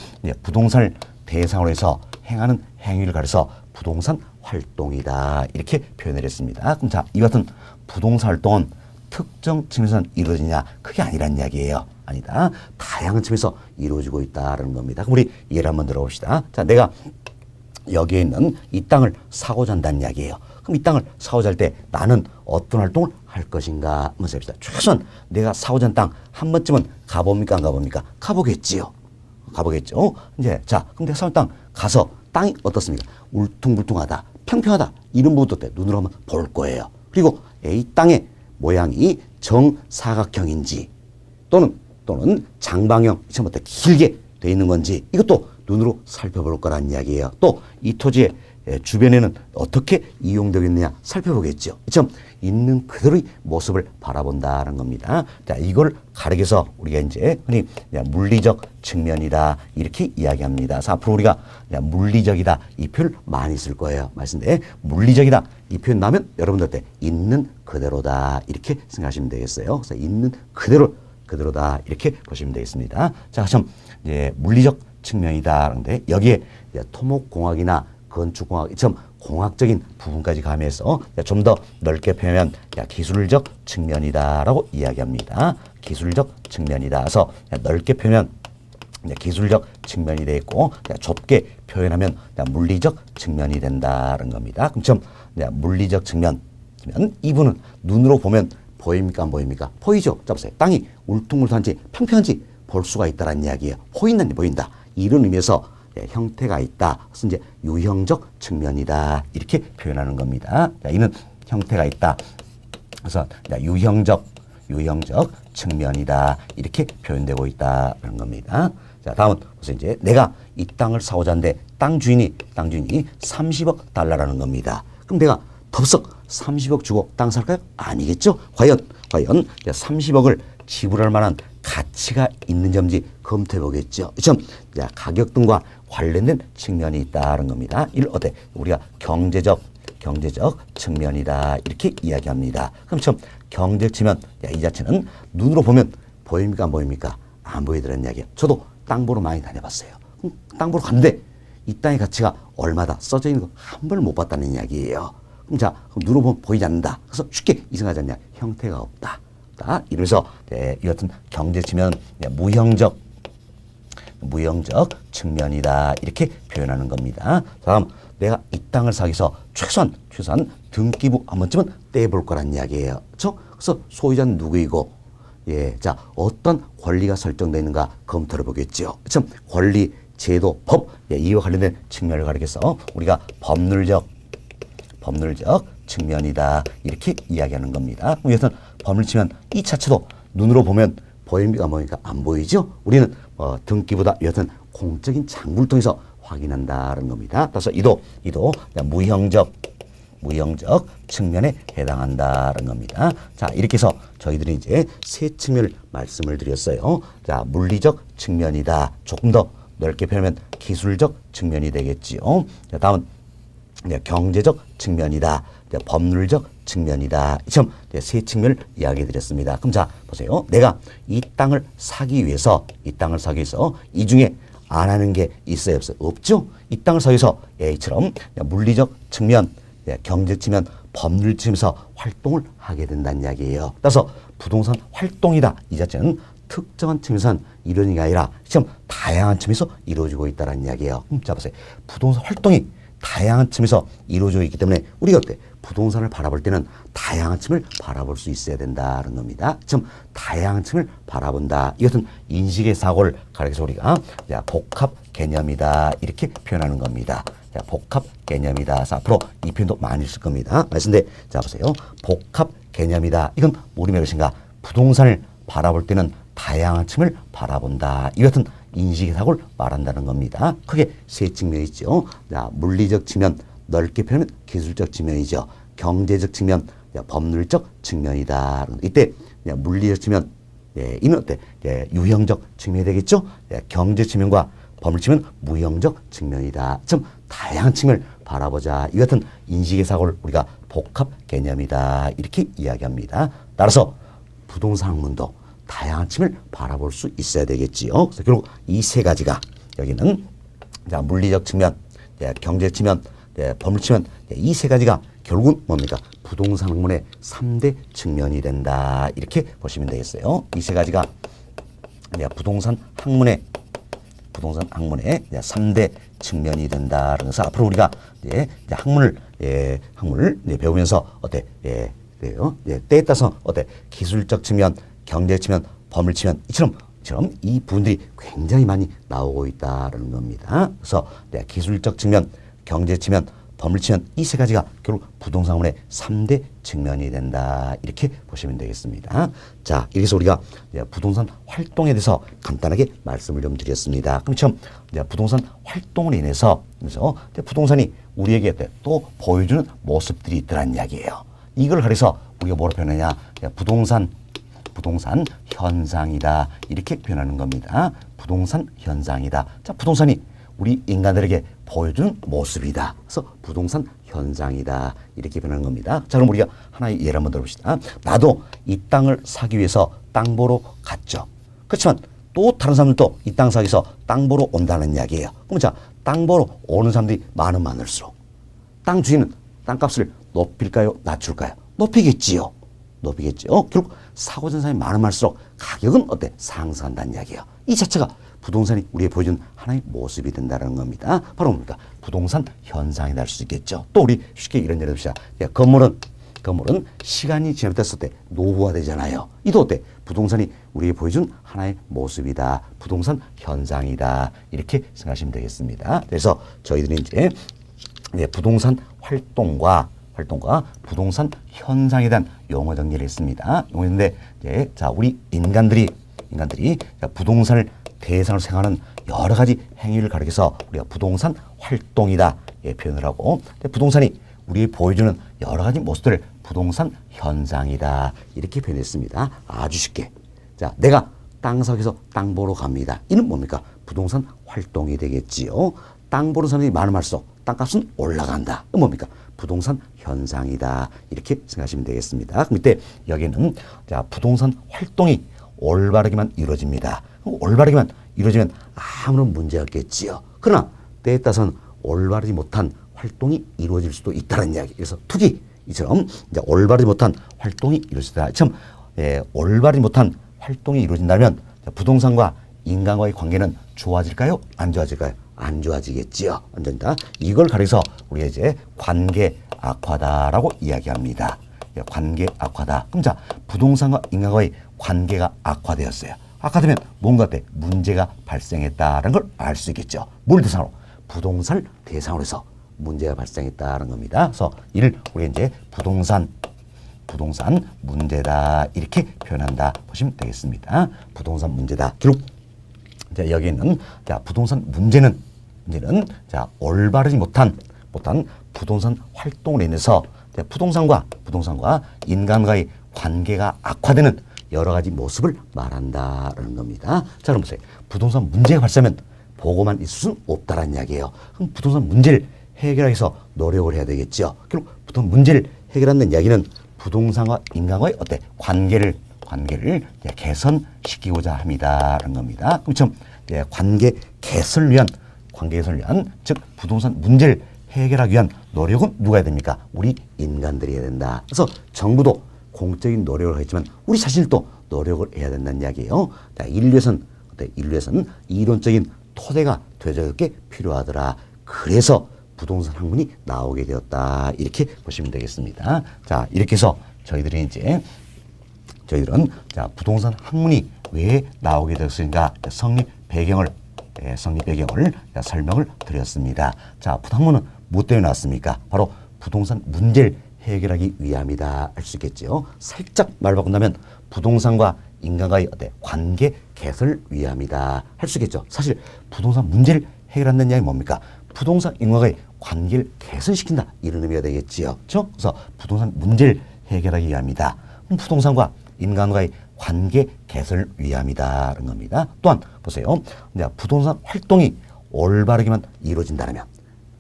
부동산을 대상으로 해서 행하는 행위를 가려서 부동산 활동이다. 이렇게 표현을 했습니다. 그럼 자, 이 같은 부동산 활동은 특정 측면에서 이루어지냐? 그게 아니란 이야기예요. 아니다. 다양한 측면에서 이루어지고 있다는 겁니다. 그럼 우리 예를 한번 들어봅시다. 자, 내가 여기에 있는 이 땅을 사고자 한다는 이야기예요. 그럼 이 땅을 사고자 할 때 나는 어떤 활동을 할 것인가 한번 해봅시다. 최소한 내가 사고자 하는 땅 한 번쯤은 가봅니까? 안 가봅니까? 가보겠지요. 가보겠죠. 이제 자, 그럼 내가 사고자 하는 땅 가서 땅이 어떻습니까? 울퉁불퉁하다, 평평하다 이런 부분도 때 눈으로 한번 볼 거예요. 그리고 이 땅의 모양이 정사각형인지 또는 장방형 처음부터 길게 돼 있는 건지 이것도 눈으로 살펴볼 거란 이야기예요. 또 이 토지의 주변에는 어떻게 이용되고 있느냐 살펴보겠죠. 참 있는 그대로의 모습을 바라본다는 겁니다. 자, 이걸 가리켜서 우리가 이제 흔히 물리적 측면이다 이렇게 이야기합니다. 그래서 앞으로 우리가 물리적이다 이 표현을 많이 쓸 거예요. 말씀인데 물리적이다 이 표현 나오면 여러분들한테 있는 그대로다 이렇게 생각하시면 되겠어요. 그래서 있는 그대로다 이렇게 보시면 되겠습니다. 자, 참 물리적 측면이다. 그런데 여기에 토목공학이나 건축공학, 좀 공학적인 부분까지 가면서 좀 더 넓게 표현하면 기술적 측면이다라고 이야기합니다. 기술적 측면이다. 그래서 넓게 표현하면 기술적 측면이 되어 있고 좁게 표현하면 물리적 측면이 된다는 겁니다. 그럼 좀 물리적 측면, 이분은 눈으로 보면 보입니까? 안 보입니까? 보이죠? 자, 보세요. 땅이 울퉁불퉁한지 평평한지 볼 수가 있다는 이야기예요. 보인다. 이런 의미에서 형태가 있다. 그래서 이제 유형적 측면이다. 이렇게 표현하는 겁니다. 자, 이는 형태가 있다. 그래서 유형적 측면이다. 이렇게 표현되고 있다는 겁니다. 자, 다음은 그래서 이제 내가 이 땅을 사고자 하는데 땅 주인이 30억 달러라는 겁니다. 그럼 내가 덥석 30억 주고 땅 살까요? 아니겠죠? 과연 30억을 지불할 만한 가치가 있는지 없는지 검토해 보겠죠. 참 가격 등과 관련된 측면이 있다는 겁니다. 이를 어때? 우리가 경제적 측면이다 이렇게 이야기합니다. 그럼 참 경제적 측면 이 자체는 눈으로 보면 보입니까? 안 보입니까? 안 보이더라는 이야기예요. 저도 땅 보러 많이 다녀봤어요. 땅 보러 갔는데 이 땅의 가치가 얼마다 써져 있는 거 한 번 못 봤다는 이야기예요. 그럼 눈으로 보면 보이지 않는다. 그래서 쉽게 이상하지 않냐? 형태가 없다. 이래서 이 같은 경제 측면 무형적 측면이다 이렇게 표현하는 겁니다. 다음 내가 이 땅을 사기 위해서 최소한 등기부 한 번쯤은 떼볼 거란 이야기예요. 그렇죠? 그래서 소유자는 누구이고 자, 어떤 권리가 설정되어 있는가 검토를 보겠죠. 참 권리, 제도, 법 이와 관련된 측면을 가리켜서 우리가 법률적 측면이다 이렇게 이야기하는 겁니다. 여튼 법률 측면 이 자체도 눈으로 보면 보입니까? 안 보이죠? 우리는 등기보다 여튼 공적인 장부를 통해서 확인한다는 겁니다. 따라서 이도 무형적 측면에 해당한다는 겁니다. 자, 이렇게 해서 저희들이 이제 세 측면을 말씀을 드렸어요. 자, 물리적 측면이다. 조금 더 넓게 표현하면 기술적 측면이 되겠지요. 자, 다음은 경제적 측면이다. 법률적 측면이다. 참 세 측면을 이야기해 드렸습니다. 그럼 자, 보세요. 내가 이 땅을 사기 위해서 이 중에 안 하는 게 있어요, 없어요? 없죠? 이 땅을 사기 위해서 A처럼 물리적 측면, 경제 측면, 법률 측면에서 활동을 하게 된다는 이야기예요. 따라서 부동산 활동이다 이 자체는 특정한 측면에서는 이루어지는 게 아니라 시험 다양한 측면에서 이루어지고 있다는 이야기예요. 자 보세요. 부동산 활동이 다양한 측면에서 이루어져 있기 때문에 우리가 어때? 부동산을 바라볼 때는 다양한 측면을 바라볼 수 있어야 된다는 겁니다. 지금 다양한 측면을 바라본다. 이것은 인식의 사고를 가리켜서 우리가 복합 개념이다 이렇게 표현하는 겁니다. 자, 복합 개념이다. 그래서 앞으로 이 표현도 많이 쓸 겁니다. 말씀인데 자 보세요. 복합 개념이다. 이건 뭐를 말하는 것인가? 부동산을 바라볼 때는 다양한 측면을 바라본다. 이 같은 인식의 사고를 말한다는 겁니다. 크게 세 측면이 있죠. 자, 물리적 측면, 넓게 표현은 기술적 측면이죠. 경제적 측면, 법률적 측면이다. 이때 물리적 측면, 이는 어때? 유형적 측면이 되겠죠. 경제 측면과 법률 측면, 무형적 측면이다. 좀 다양한 측면을 바라보자. 이 같은 인식의 사고를 우리가 복합 개념이다. 이렇게 이야기합니다. 따라서 부동산 학문도 다양한 측면을 바라볼 수 있어야 되겠지요. 그래서 결국 이 세 가지가 여기는 자, 물리적 측면, 경제 측면, 법률 측면 이 세 가지가 결국은 뭡니까? 부동산 학문의 3대 측면이 된다. 이렇게 보시면 되겠어요. 이 세 가지가 부동산 학문의 3대 측면이 된다. 그래서 앞으로 우리가 학문을 배우면서 어때? 때에 따라서 어때? 기술적 측면, 경제 측면, 법률 측면 이처럼 이 부분들이 굉장히 많이 나오고 있다는 겁니다. 그래서 기술적 측면, 경제 측면, 법률 측면 이 세 가지가 결국 부동산 학문의 3대 측면이 된다. 이렇게 보시면 되겠습니다. 자, 이렇게 해서 우리가 부동산 활동에 대해서 간단하게 말씀을 좀 드렸습니다. 그럼 처음 부동산 활동으로 인해서 그래서 부동산이 우리에게 또 보여주는 모습들이 있더란 이야기예요. 이걸 가려서 우리가 뭐로 표현하냐? 부동산 현상이다. 이렇게 표현하는 겁니다. 부동산 현상이다. 자, 부동산이 우리 인간들에게 보여주는 모습이다. 그래서 부동산 현상이다. 이렇게 표현하는 겁니다. 자, 그럼 우리가 하나의 예를 한번 들어봅시다. 나도 이 땅을 사기 위해서 땅 보러 갔죠. 그렇지만 또 다른 사람들도 이 땅 사기 위해서 땅 보러 온다는 이야기예요. 그럼 자, 땅 보러 오는 사람들이 많을수록 땅 주인은 땅값을 높일까요? 낮출까요? 높이겠지요. 결국 사고 전 사람이 많을수록 가격은 어때? 상승한다는 이야기예요. 이 자체가 부동산이 우리에 보여주는 하나의 모습이 된다는 겁니다. 바로 뭡니까? 부동산 현상이 날 수 있겠죠. 또 우리 쉽게 이런 예를 듭시다. 건물은 시간이 지나면 때 노후화되잖아요. 이도 어때? 부동산이 우리에게 보여준 하나의 모습이다. 부동산 현상이다. 이렇게 생각하시면 되겠습니다. 그래서 저희들이 이제 부동산 활동과 부동산 현상에 대한 용어 정리를 했습니다. 용어인데 자, 우리 인간들이 부동산을 대상으로 생각하는 여러 가지 행위를 가리켜서 우리가 부동산 활동이다 표현을 하고 부동산이 우리에게 보여주는 여러 가지 모습들을 부동산 현상이다 이렇게 표현했습니다. 아주 쉽게. 자, 내가 땅 사기 위해서 땅 보러 갑니다. 이는 뭡니까? 부동산 활동이 되겠지요. 땅 보는 사람이 많을수록 땅값은 올라간다. 이건 뭡니까? 부동산 현상이다. 이렇게 생각하시면 되겠습니다. 그럼 이때 여기는 자, 부동산 활동이 올바르게만 이루어집니다. 올바르게만 이루어지면 아무런 문제가 없겠지요. 그러나 때에 따라서는 올바르지 못한 활동이 이루어질 수도 있다는 이야기. 그래서 투기 이처럼 이제 올바르지 못한 활동이 이루어진다. 참 올바르지 못한 활동이 이루어진다면 부동산과 인간과의 관계는 좋아질까요? 안 좋아질까요? 안 좋아지겠지요. 안 된다. 이걸 가려서 우리가 이제 관계 악화다라고 이야기합니다. 관계 악화다. 그럼 자, 부동산과 인간과의 관계가 악화되었어요. 악화되면 뭔가 때 문제가 발생했다는 걸 알 수 있겠죠. 뭘 대상으로? 부동산을 대상으로 해서 문제가 발생했다는 겁니다. 그래서 이를 우리 이제 부동산 문제다 이렇게 표현한다 보시면 되겠습니다. 부동산 문제다. 결국 자, 여기는 자, 부동산 문제는 자, 올바르지 못한 부동산 활동으로 인해서 부동산과 인간과의 관계가 악화되는 여러 가지 모습을 말한다라는 겁니다. 자, 그럼 보세요. 부동산 문제가 발생하면 보고만 있을 수는 없다라는 이야기예요. 그럼 부동산 문제를 해결하기 위해서 노력을 해야 되겠죠. 결국 부동산 문제를 해결하는 이야기는 부동산과 인간과의 어때? 관계를 개선시키고자 합니다라는 겁니다. 그럼 관계 개선을 위한 즉 부동산 문제를 해결하기 위한 노력은 누가 해야 됩니까? 우리 인간들이 해야 된다. 그래서 정부도 공적인 노력을 하겠지만 우리 자신도 노력을 해야 된다는 이야기예요. 자, 인류에서는 이론적인 토대가 되게 필요하더라. 그래서 부동산 학문이 나오게 되었다. 이렇게 보시면 되겠습니다. 자, 이렇게 해서 저희들은 자, 부동산 학문이 왜 나오게 되었을까? 성립 배경을 설명을 드렸습니다. 자, 부동산 학문은 무엇 때문에 나왔습니까? 바로 부동산 문제를 해결하기 위함이다 할 수 있겠죠. 살짝 말 바꾼다면 부동산과 인간과의 관계 개선을 위함이다 할 수 있겠죠. 사실 부동산 문제를 해결한다는 이야기는 뭡니까? 부동산 인간과의 관계를 개선시킨다 이런 의미가 되겠지요. 그렇죠? 그래서 부동산 문제를 해결하기 위함이다. 부동산과 인간과의 관계 개선을 위함이다라는 겁니다. 또한 보세요. 부동산 활동이 올바르게만 이루어진다면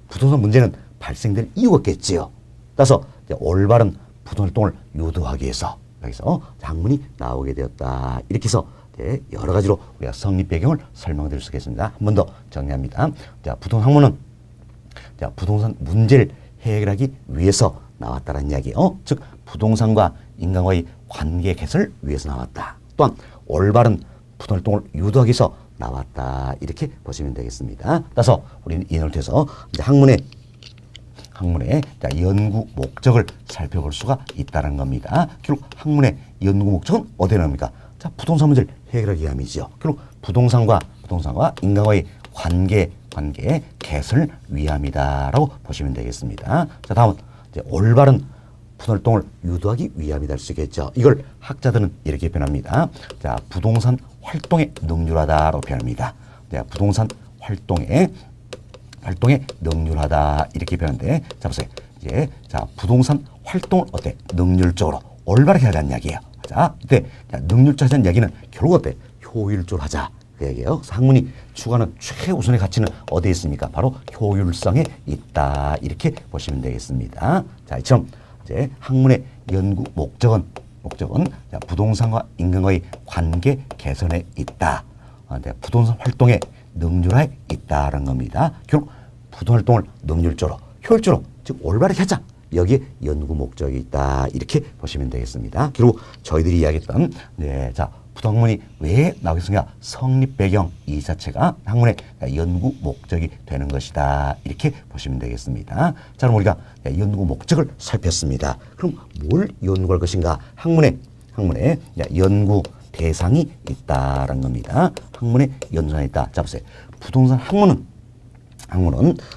부동산 문제는 발생될 이유가 없겠지요. 따라서 올바른 부동산 활동을 유도하기 위해서 여기서 학문이 나오게 되었다. 이렇게 해서 여러 가지로 우리가 성립 배경을 설명드릴 수 있겠습니다. 한 번 더 정리합니다. 자, 부동산 학문은 부동산 문제를 해결하기 위해서 나왔다는 이야기예요. 즉 부동산과 인간과의 관계 개선을 위해서 나왔다. 또한 올바른 부동산 활동을 유도하기 위해서 나왔다. 이렇게 보시면 되겠습니다. 따라서 우리는 이 내용을 통해서 학문의 연구 목적을 살펴볼 수가 있다는 겁니다. 결국 학문의 연구 목적은 어디에 나옵니까? 자, 부동산 문제를 해결하기 위함이죠. 결국 부동산과 인간과의 관계 개선을 위함이다라고 보시면 되겠습니다. 자, 다음은 올바른 부동산 활동을 유도하기 위함이다 할 수 있겠죠. 이걸 학자들은 이렇게 표현합니다. 자, 부동산 활동에 능률하다라고 표현합니다. 자, 부동산 활동에 능률하다 이렇게 표현하는데, 자 보세요. 자, 부동산 활동을 능률적으로 올바르게 하자는 이야기예요. 자, 능률적으로 하자는 이야기는 결국 효율적으로 하자 그 얘기예요. 그래서 학문이 추구하는 최우선의 가치는 어디에 있습니까? 바로 효율성에 있다 이렇게 보시면 되겠습니다. 자, 이처럼 학문의 연구 목적은 부동산과 인간과의 관계 개선에 있다. 부동산 활동에 능률화에 있다는 겁니다. 결국 부동산 활동을 능률적으로, 효율적으로, 즉 올바르게 하자. 여기에 연구 목적이 있다. 이렇게 보시면 되겠습니다. 결국 저희들이 이야기했던 자, 부동산 학문이 왜 나오겠습니까? 성립 배경 이 자체가 학문의 연구 목적이 되는 것이다. 이렇게 보시면 되겠습니다. 자, 그럼 우리가 연구 목적을 살폈습니다. 그럼 뭘 연구할 것인가? 학문의 연구 대상이 있다라는 겁니다. 학문의 연구상이 있다. 자, 보세요. 부동산 학문은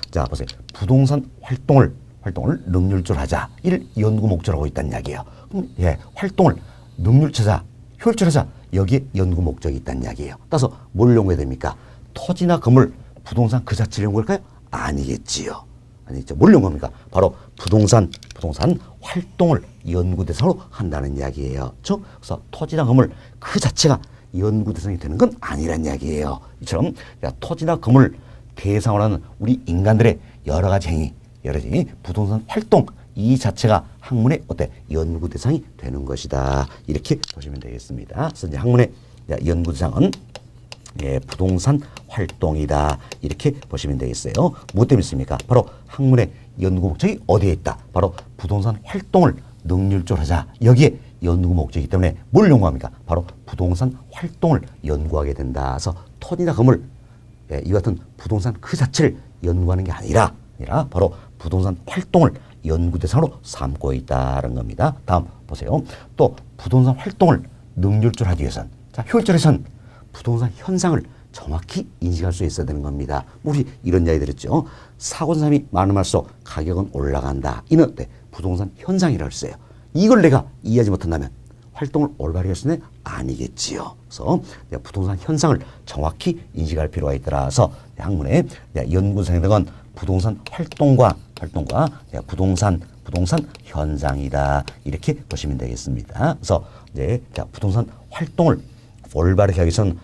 자, 보세요. 부동산 활동을 능률적으로 하자. 이를 연구 목적으로 하고 있다는 이야기예요. 그럼 활동을 능률적으로 하자, 효율적으로 하자. 여기에 연구 목적이 있다는 이야기예요. 따라서 뭘 연구해야 됩니까? 토지나 건물, 부동산 그 자체를 연구할까요? 아니겠지요. 아니겠죠. 뭘 연구합니까? 바로 부동산 활동을 연구 대상으로 한다는 이야기예요. 그렇죠? 그래서 토지나 건물 그 자체가 연구 대상이 되는 건 아니란 이야기예요. 이처럼 토지나 건물 대상으로 하는 우리 인간들의 여러 가지 행위, 부동산 활동 이 자체가 학문의 연구 대상이 되는 것이다. 이렇게 보시면 되겠습니다. 그래서 이제 학문의 연구 대상은 부동산 활동이다. 이렇게 보시면 되겠어요. 무엇 때문에 있습니까? 바로 학문의 연구 목적이 어디에 있다? 바로 부동산 활동을 능률적으로 하자. 여기에 연구 목적이기 때문에 뭘 연구합니까? 바로 부동산 활동을 연구하게 된다. 그래서 토지나 건물 이 같은 부동산 그 자체를 연구하는 게 아니라 바로 부동산 활동을 연구 대상으로 삼고 있다는 겁니다. 다음 보세요. 또 부동산 활동을 능률적으로 하기 위해서는, 자, 효율적으로 해서는 부동산 현상을 정확히 인식할 수 있어야 되는 겁니다. 우리 이런 이야기 들었죠. 사고 사람이 많을수록 가격은 올라간다. 이는 부동산 현상이라고 했어요. 이걸 내가 이해하지 못한다면 활동을 올바르게 할 수는 아니겠지요. 그래서 부동산 현상을 정확히 인식할 필요가 있더라서 학문의 연구상 등은 부동산 활동과 부동산 현상이다. 이렇게 보시면 되겠습니다. 그래서 부동산 활동을 올바르게 하기 위해서는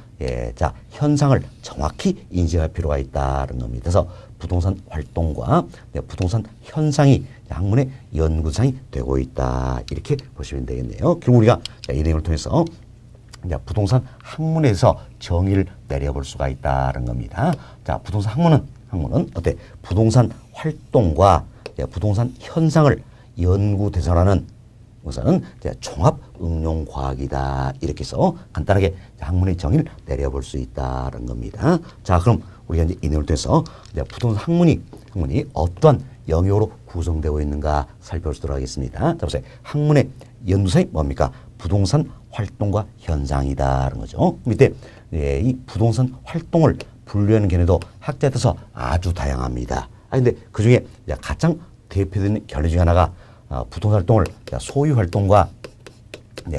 현상을 정확히 인식할 필요가 있다는 겁니다. 그래서 부동산 활동과 부동산 현상이 학문의 연구상이 되고 있다. 이렇게 보시면 되겠네요. 결국 우리가 이 내용을 통해서 부동산 학문에서 정의를 내려볼 수가 있다는 겁니다. 자, 부동산 학문은 부동산 활동과 부동산 현상을 연구 대상하는 것은 종합응용과학이다. 이렇게 해서 간단하게 학문의 정의를 내려볼 수 있다는 겁니다. 자, 그럼 우리가 이제 이 내용을 통해서 부동산 학문이 어떠한 영역으로 구성되어 있는가 살펴보도록 하겠습니다. 자, 보세요. 학문의 연구사이 뭡니까? 부동산 활동과 현상이다라는 거죠. 밑에 이 부동산 활동을 분류하는 견해도 학자에 따라서 아주 다양합니다. 근데 그 중에 가장 대표되는 견해 중 하나가 부동산 활동을 소유 활동과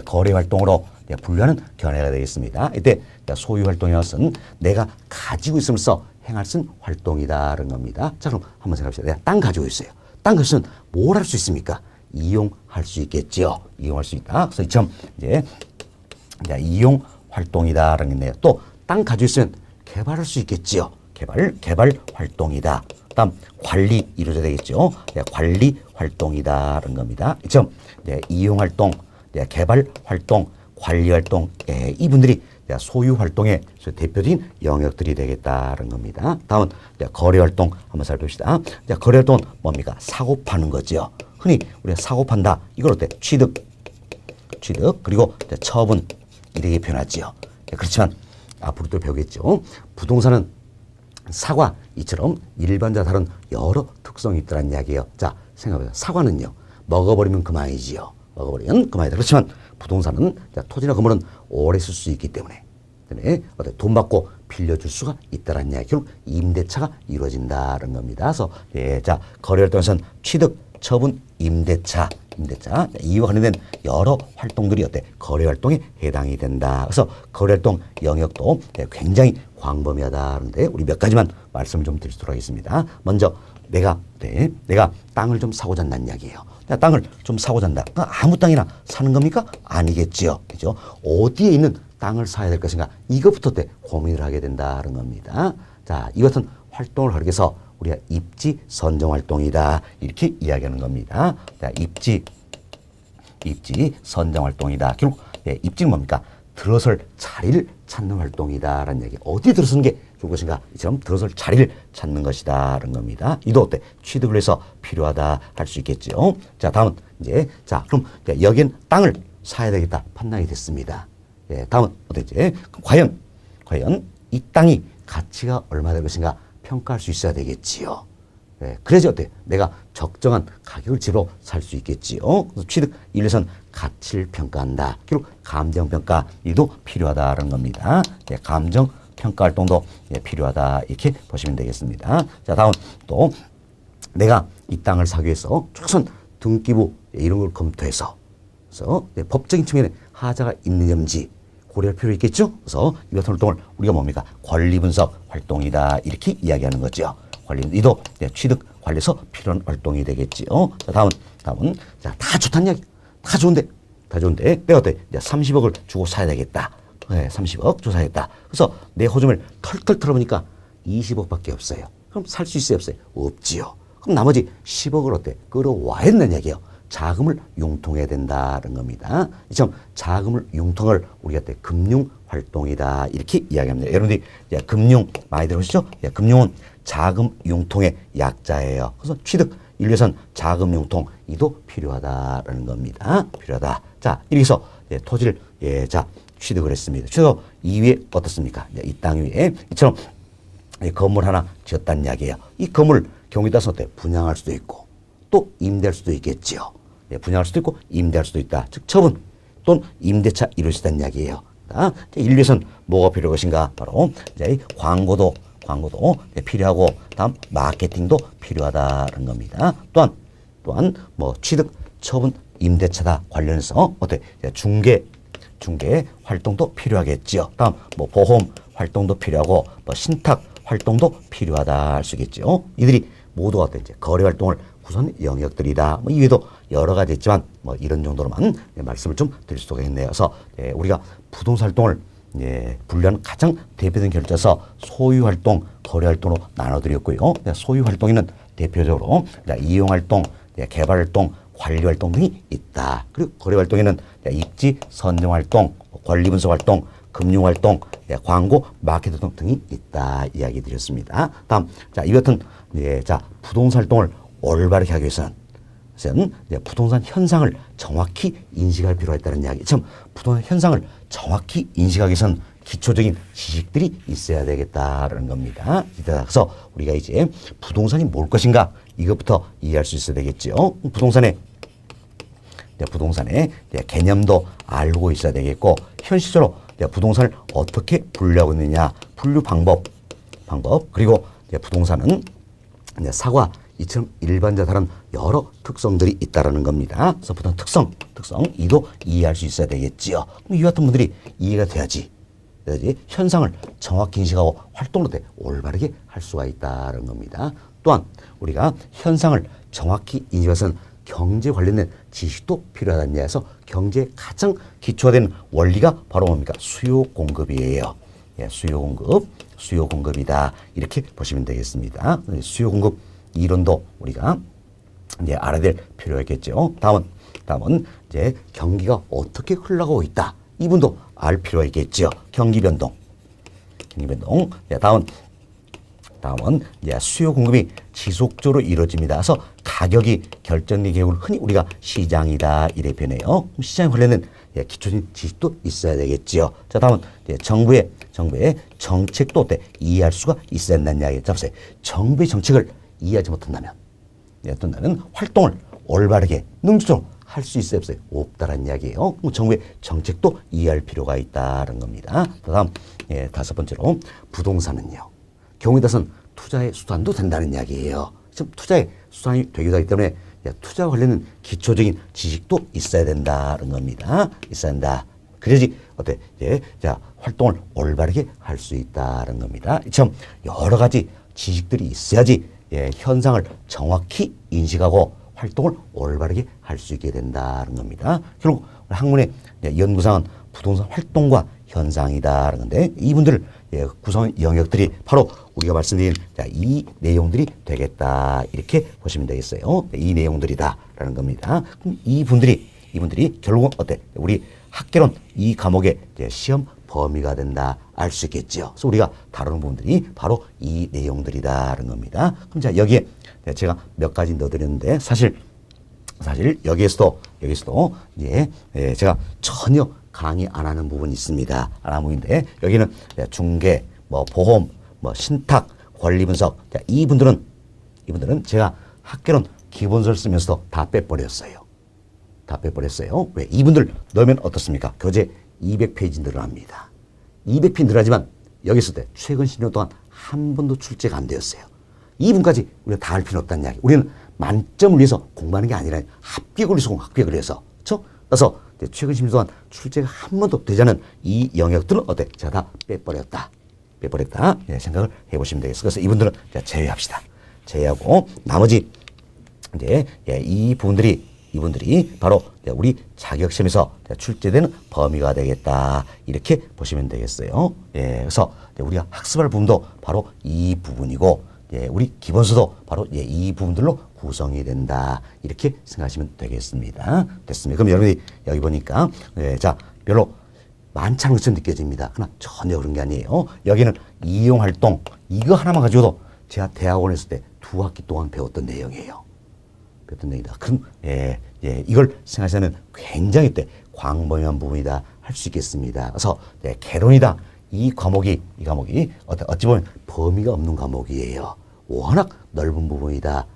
거래 활동으로 분류하는 견해가 되겠습니다. 이때 소유 활동이라는 것은 내가 가지고 있으면서 행할 수 있는 활동이다라는 겁니다. 자, 그럼 한번 생각해봅시다. 내가 땅 가지고 있어요. 땅 가지고 있으면 뭘 할 수 있습니까? 이용할 수 있겠지요. 이용할 수 있다. 그래서 이처럼 이제 이용 활동이다라는 게 있네요. 또 땅 가지고 있으면 개발할 수 있겠지요. 개발 활동이다. 다음 관리 이루어져야 되겠죠. 관리 활동이다라는 겁니다. 이처럼 이용 활동, 개발 활동, 관리 활동, 이분들이 소유 활동의 대표적인 영역들이 되겠다는 겁니다. 다음은 거래 활동 한번 살펴봅시다. 거래 활동은 뭡니까? 사고 파는 거죠. 흔히 우리가 사고 판다. 이걸 어때? 취득 그리고 처분 이렇게 표현하지요. 그렇지만 앞으로 또 배우겠죠. 부동산은 사과 이처럼 일반자 다른 여러 특성이 있다는 이야기예요. 자, 생각해보세요. 사과는요, 먹어버리면 그만이지요. 먹어버리면 그만이다. 그렇지만 부동산은 토지나 건물은 오래 쓸 수 있기 때문에 돈 받고 빌려줄 수가 있다는 이야기. 결국 임대차가 이루어진다는 겁니다. 그래서 자, 거래 활동에서는 취득, 처분, 임대차 이와 관련된 여러 활동들이 거래 활동에 해당이 된다. 그래서 거래 활동 영역도 굉장히 광범위하다는데 우리 몇 가지만 말씀을 좀 드리도록 하겠습니다. 먼저 내가 땅을 좀 사고자 한다는 이야기예요. 땅을 좀 사고자 한다. 아무 땅이나 사는 겁니까? 아니겠지요. 그죠? 어디에 있는 땅을 사야 될 것인가? 이것부터 고민을 하게 된다는 겁니다. 자, 이 같은 활동을 하기 위해서 우리가 입지 선정 활동이다. 이렇게 이야기하는 겁니다. 자, 입지 선정 활동이다. 결국 입지는 뭡니까? 들어설 자리를 찾는 활동이다라는 얘기. 어디에 들어서는 게 좋을 것인가? 이처럼 들어설 자리를 찾는 것이다라는 겁니다. 이도 취득을 해서 필요하다 할 수 있겠죠. 자, 다음은 그럼 여기엔 땅을 사야 되겠다. 판단이 됐습니다. 다음은 어땠지? 과연 이 땅이 가치가 얼마 될 것인가 평가할 수 있어야 되겠지요. 그래야지 내가 적정한 가격을 집으로 살 수 있겠지요. 그래서 취득 1에선 가치를 평가한다. 결국 감정평가 이도 필요하다는 겁니다. 감정평가 활동도 필요하다. 이렇게 보시면 되겠습니다. 자, 다음 또 내가 이 땅을 사기 위해서 최소한 등기부 이런 걸 검토해서 그래서 법적인 측면에 하자가 있는지 고려할 필요 있겠죠. 그래서 이 같은 활동을 우리가 뭡니까? 관리 분석 활동이다. 이렇게 이야기하는 거죠. 관리 이도 취득 관리에서 필요한 활동이 되겠지요. 자, 다음은 다 좋다는 이야기. 다 좋은데 내가 30억을 주고 사야 되겠다. 30억 주고 사야겠다. 그래서 내 호주머니를 털털 털어보니까 20억밖에 없어요. 그럼 살 수 있어요, 없어요? 없지요. 그럼 나머지 10억을 끌어와야 된다는 얘기예요. 자금을 융통해야 된다는 겁니다. 이처럼 자금을 융통을 우리가 금융 활동이다. 이렇게 이야기합니다. 여러분들이 금융 많이 들어보시죠? 금융은 자금 융통의 약자예요. 그래서 취득 인류에선 자금 융통 이도 필요하다라는 겁니다. 필요하다. 자, 이렇게 해서 토지를 취득을 했습니다. 취득 이후에 어떻습니까? 이 땅 위에 이처럼 건물 하나 지었다는 이야기예요. 이 건물 경우에 따라서 분양할 수도 있고 또 임대할 수도 있겠지요. 분양할 수도 있고 임대할 수도 있다. 즉 처분 또는 임대차 이루어진다는 이야기예요. 인류에선 뭐가 필요한 것인가? 바로 광고도 필요하고 다음 마케팅도 필요하다는 겁니다. 또한 취득, 처분, 임대차다 관련해서 중개 활동도 필요하겠지요. 다음 보험 활동도 필요하고 신탁 활동도 필요하다 할 수 있겠죠. 이들이 모두가 거래 활동을 구성 영역들이다. 이외에도 여러 가지 있지만 이런 정도로만 말씀을 좀 드릴 수가 있네요. 그래서 우리가 부동산 활동을 분류하는 가장 대표적인 결자서 소유 활동, 거래 활동으로 나눠드렸고요. 소유 활동에는 대표적으로 이용 활동, 개발 활동, 관리 활동 등이 있다. 그리고 거래 활동에는 입지 선정 활동, 관리 분석 활동, 금융 활동, 광고, 마케팅 등이 있다 이야기 드렸습니다. 다음, 자, 이 같은 자, 부동산 활동을 올바르게 하기 위해서는 부동산 현상을 정확히 인식할 필요가 있다는 이야기. 참, 부동산 현상을 정확히 인식하기 위해서는 기초적인 지식들이 있어야 되겠다라는 겁니다. 그래서 우리가 이제 부동산이 뭘 것인가 이것부터 이해할 수 있어야 되겠죠. 부동산의 개념도 알고 있어야 되겠고, 현실적으로 부동산을 어떻게 분류하고 있느냐, 분류 방법, 그리고 부동산은 사과 이처럼 일반자 다른 여러 특성들이 있다라는 겁니다. 그래서 부동산 특성 이도 이해할 수 있어야 되겠지요. 이 같은 분들이 이해가 돼야지 현상을 정확히 인식하고 활동을 올바르게 할 수가 있다는 겁니다. 또한 우리가 현상을 정확히 인식해서는 경제 관련된 지식도 필요하다는 이야기에서 경제의 가장 기초화된 원리가 바로 뭡니까? 수요 공급이에요. 수요 공급이다 이렇게 보시면 되겠습니다. 수요 공급 이론도 우리가 이제 알아야 될 필요가 있겠죠. 다음은 이제 경기가 어떻게 흘러가고 있다. 이분도 알 필요가 있겠죠. 경기 변동. 다음은 이제 수요 공급이 지속적으로 이루어집니다. 그래서 가격이 결정된 경우를 흔히 우리가 시장이다 이렇게 표현해요. 시장에 관련된 기초적인 지식도 있어야 되겠죠. 자, 다음은 이제 정부의 정책도 이해할 수가 있어야 된다는 이야기. 자, 보세요. 정부의 정책을 이해하지 못한다면 활동을 올바르게 능동적으로 할 수 있어요, 없어요? 없다라는 이야기예요. 정부의 정책도 이해할 필요가 있다는 겁니다. 다음, 다섯 번째로 부동산은요. 경우에 따라서는 투자의 수단도 된다는 이야기예요. 지금 투자의 수단이 되기도 하기 때문에 투자와 관련된 기초적인 지식도 있어야 된다는 겁니다. 있어야 한다. 그래야지 자, 활동을 올바르게 할 수 있다는 겁니다. 참 여러 가지 지식들이 있어야지 현상을 정확히 인식하고 활동을 올바르게 할 수 있게 된다는 겁니다. 결국 학문의 연구상은 부동산 활동과 현상이다라는 건데 이분들 구성 영역들이 바로 우리가 말씀드린 이 내용들이 되겠다 이렇게 보시면 되겠어요. 이 내용들이다라는 겁니다. 그럼 이분들이 결국은 우리 학개론 이 과목의 시험 범위가 된다 알 수 있겠죠. 그래서 우리가 다루는 부분들이 바로 이 내용들이다라는 겁니다. 그럼 자 여기에 제가 몇 가지 넣어드렸는데 사실 여기에서도 제가 전혀 강의 안 하는 부분이 있습니다. 안 하는 부분인데 여기는 중개, 보험, 신탁, 권리 분석. 자, 이분들은 제가 학개론 기본서를 쓰면서도 다 빼버렸어요. 왜? 이분들 넣으면 어떻습니까? 교재 200페이지 늘어납니다. 200페이지 늘어나지만 여기 있을 때 최근 10년 동안 한 번도 출제가 안 되었어요. 이분까지 우리가 다 할 필요 없다는 이야기. 우리는 만점을 위해서 공부하는 게 아니라 합격을 위해서 그렇죠? 그래서 최근 10년 동안 출제가 한 번도 되지 않은 이 영역들은 제가 다 빼버렸다. 생각을 해보시면 되겠어요. 그래서 이분들은 제외합시다. 제외하고 나머지 이 이분들이 바로 우리 자격시험에서 출제되는 범위가 되겠다. 이렇게 보시면 되겠어요. 그래서 우리가 학습할 부분도 바로 이 부분이고, 우리 기본서도 바로 이 부분들로 구성이 된다. 이렇게 생각하시면 되겠습니다. 됐습니다. 그럼 여러분이 여기 보니까, 별로 많지 않은 것처럼 느껴집니다. 그러나 전혀 그런 게 아니에요. 여기는 이용활동, 이거 하나만 가지고도 제가 대학원에 있을 때 2학기 동안 배웠던 내용이에요. 그럼 이걸 생각하시면 굉장히 광범위한 부분이다 할 수 있겠습니다. 그래서 개론이다 이 과목이 어찌 보면 범위가 없는 과목이에요. 워낙 넓은 부분이다.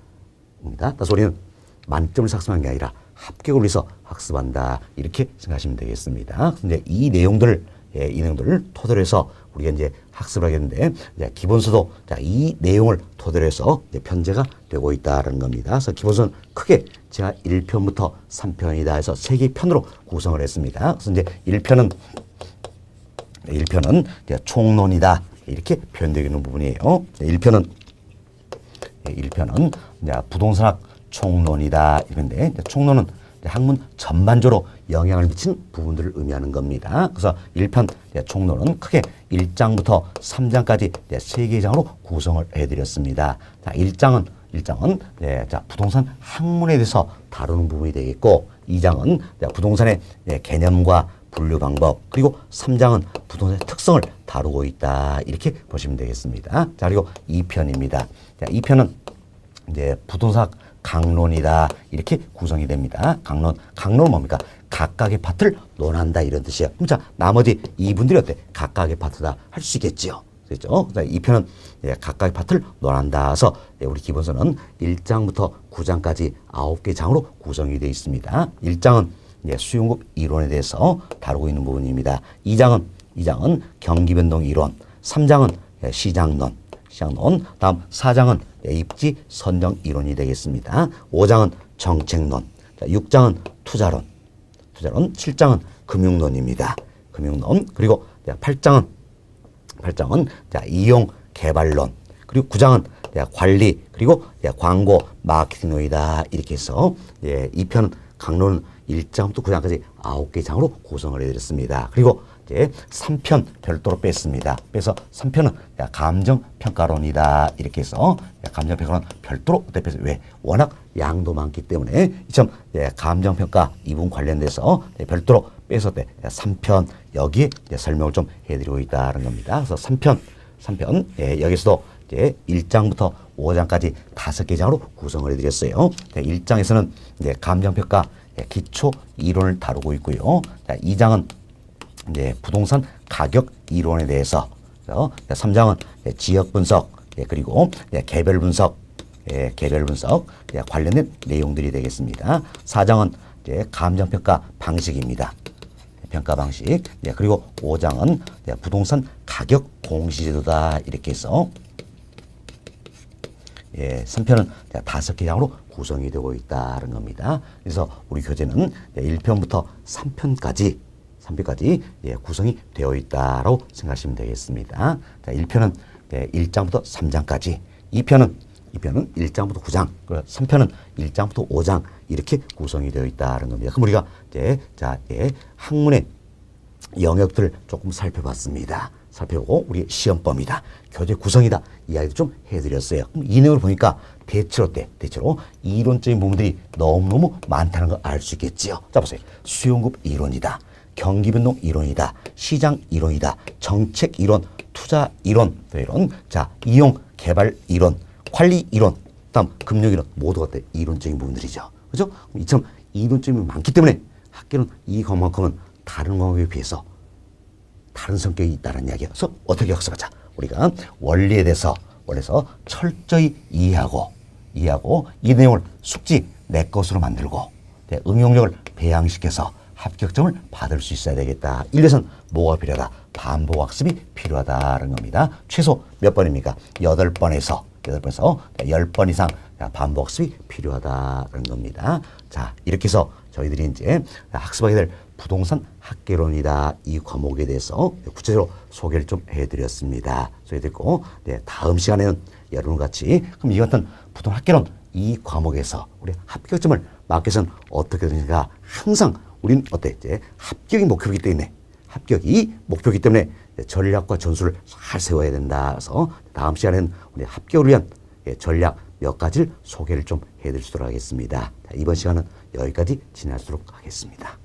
그래서 우리는 만점을 학습하는 게 아니라 합격을 위해서 학습한다 이렇게 생각하시면 되겠습니다. 근데 이 내용들을 토대로 해서 우리가 이제 학습을 하겠는데, 기본서도 이 내용을 토대로 해서 편제가 되고 있다는 겁니다. 그래서 기본서는 크게 제가 1편부터 3편이다 해서 3개의 편으로 구성을 했습니다. 그래서 이제 1편은 총론이다. 이렇게 표현되어 있는 부분이에요. 1편은 부동산학 총론이다. 이런데 총론은 학문 전반적으로 영향을 미친 부분들을 의미하는 겁니다. 그래서 1편 총론은 크게 1장부터 3장까지 3개의 장으로 구성을 해드렸습니다. 자, 1장은 부동산 학문에 대해서 다루는 부분이 되겠고, 2장은 부동산의 개념과 분류 방법, 그리고 3장은 부동산의 특성을 다루고 있다. 이렇게 보시면 되겠습니다. 자, 그리고 2편입니다. 자, 2편은 이제 부동산 강론이다. 이렇게 구성이 됩니다. 강론은 뭡니까? 각각의 파트를 논한다. 이런 뜻이에요. 그럼 자, 나머지 이분들이 어때? 각각의 파트다. 할 수 있겠지요. 그렇죠? 자, 2편은 각각의 파트를 논한다. 해서 우리 기본서는 1장부터 9장까지 9개 장으로 구성이 되어 있습니다. 1장은 수용급 이론에 대해서 다루고 있는 부분입니다. 2장은 경기변동 이론, 3장은 시장론, 다음 4장은 입지 선정 이론이 되겠습니다. 5장은 정책론, 6장은 투자론, 7장은 금융론입니다. 금융론, 그리고 8장은 이용 개발론, 그리고 9장은 관리, 그리고 광고 마케팅론이다. 이렇게 해서 2편 강론은 1장부터 9장까지 9개 장으로 구성을 해드렸습니다. 그리고 이제 3편 별도로 뺐습니다. 빼서 3편은 감정평가론이다. 이렇게 해서 감정평가론 별도로 빼서 왜? 워낙 양도 많기 때문에 이점 감정평가 이 부분 관련돼서 별도로 빼서 3편 여기에 설명을 좀 해드리고 있다는 겁니다. 그래서 3편 여기서도 이제 1장부터 5장까지 5개 장으로 구성을 해드렸어요. 1장에서는 감정평가 기초 이론을 다루고 있고요. 2장은 부동산 가격 이론에 대해서, 3장은 지역 분석, 그리고 개별 분석 관련된 내용들이 되겠습니다. 4장은 감정평가 방식입니다. 평가 방식. 그리고 5장은 부동산 가격 공시제도다. 이렇게 해서 3편은 5개 장으로 구성이 되고 있다는 겁니다. 그래서 우리 교재는 1편부터 3편까지 구성이 되어 있다고 생각하시면 되겠습니다. 자, 1편은 1장부터 3장까지, 2편은 1장부터 9장, 3편은 1장부터 5장 이렇게 구성이 되어 있다는 겁니다. 그럼 우리가 학문의 영역들을 조금 살펴봤습니다. 살펴보고 우리 시험범위다, 교재 구성이다 이야기도 좀 해드렸어요. 그럼 이 내용을 보니까 대체로 이론적인 부분들이 너무너무 많다는 걸 알 수 있겠지요. 자, 보세요. 수용급 이론이다, 경기변동 이론이다, 시장 이론이다, 정책 이론, 투자 이론, 자, 이용 개발 이론, 관리 이론, 다음 금융 이론, 모두가 이론적인 부분들이죠. 그죠? 이처럼 이론적인 부분이 많기 때문에 학교는 이 과목만큼은 다른 과목에 비해서 다른 성격이 있다는 이야기예요. 그래서 어떻게 학습하자? 우리가 원리에 대해서 철저히 이해하고 이 내용을 숙지 내 것으로 만들고 응용력을 배양시켜서 합격점을 받을 수 있어야 되겠다. 이래선 뭐가 필요하다? 반복 학습이 필요하다는 겁니다. 최소 몇 번입니까? 8번에서 10번 이상 반복 학습이 필요하다는 겁니다. 자, 이렇게 해서 저희들이 이제 학습하게 될 부동산 학개론이다. 이 과목에 대해서 구체적으로 소개를 좀 해드렸습니다. 소개드리고, 다음 시간에는 여러분과 같이 그럼 이 같은 부동산 학개론 이 과목에서 우리 합격점을 막기 위해서는 어떻게 되는가? 항상 우리는 이제 합격이 목표이기 때문에 전략과 전술을 잘 세워야 된다. 그래서 다음 시간에는 우리 합격을 위한 전략 몇 가지를 소개를 좀 해드리도록 하겠습니다. 이번 시간은 여기까지 진행하도록 하겠습니다.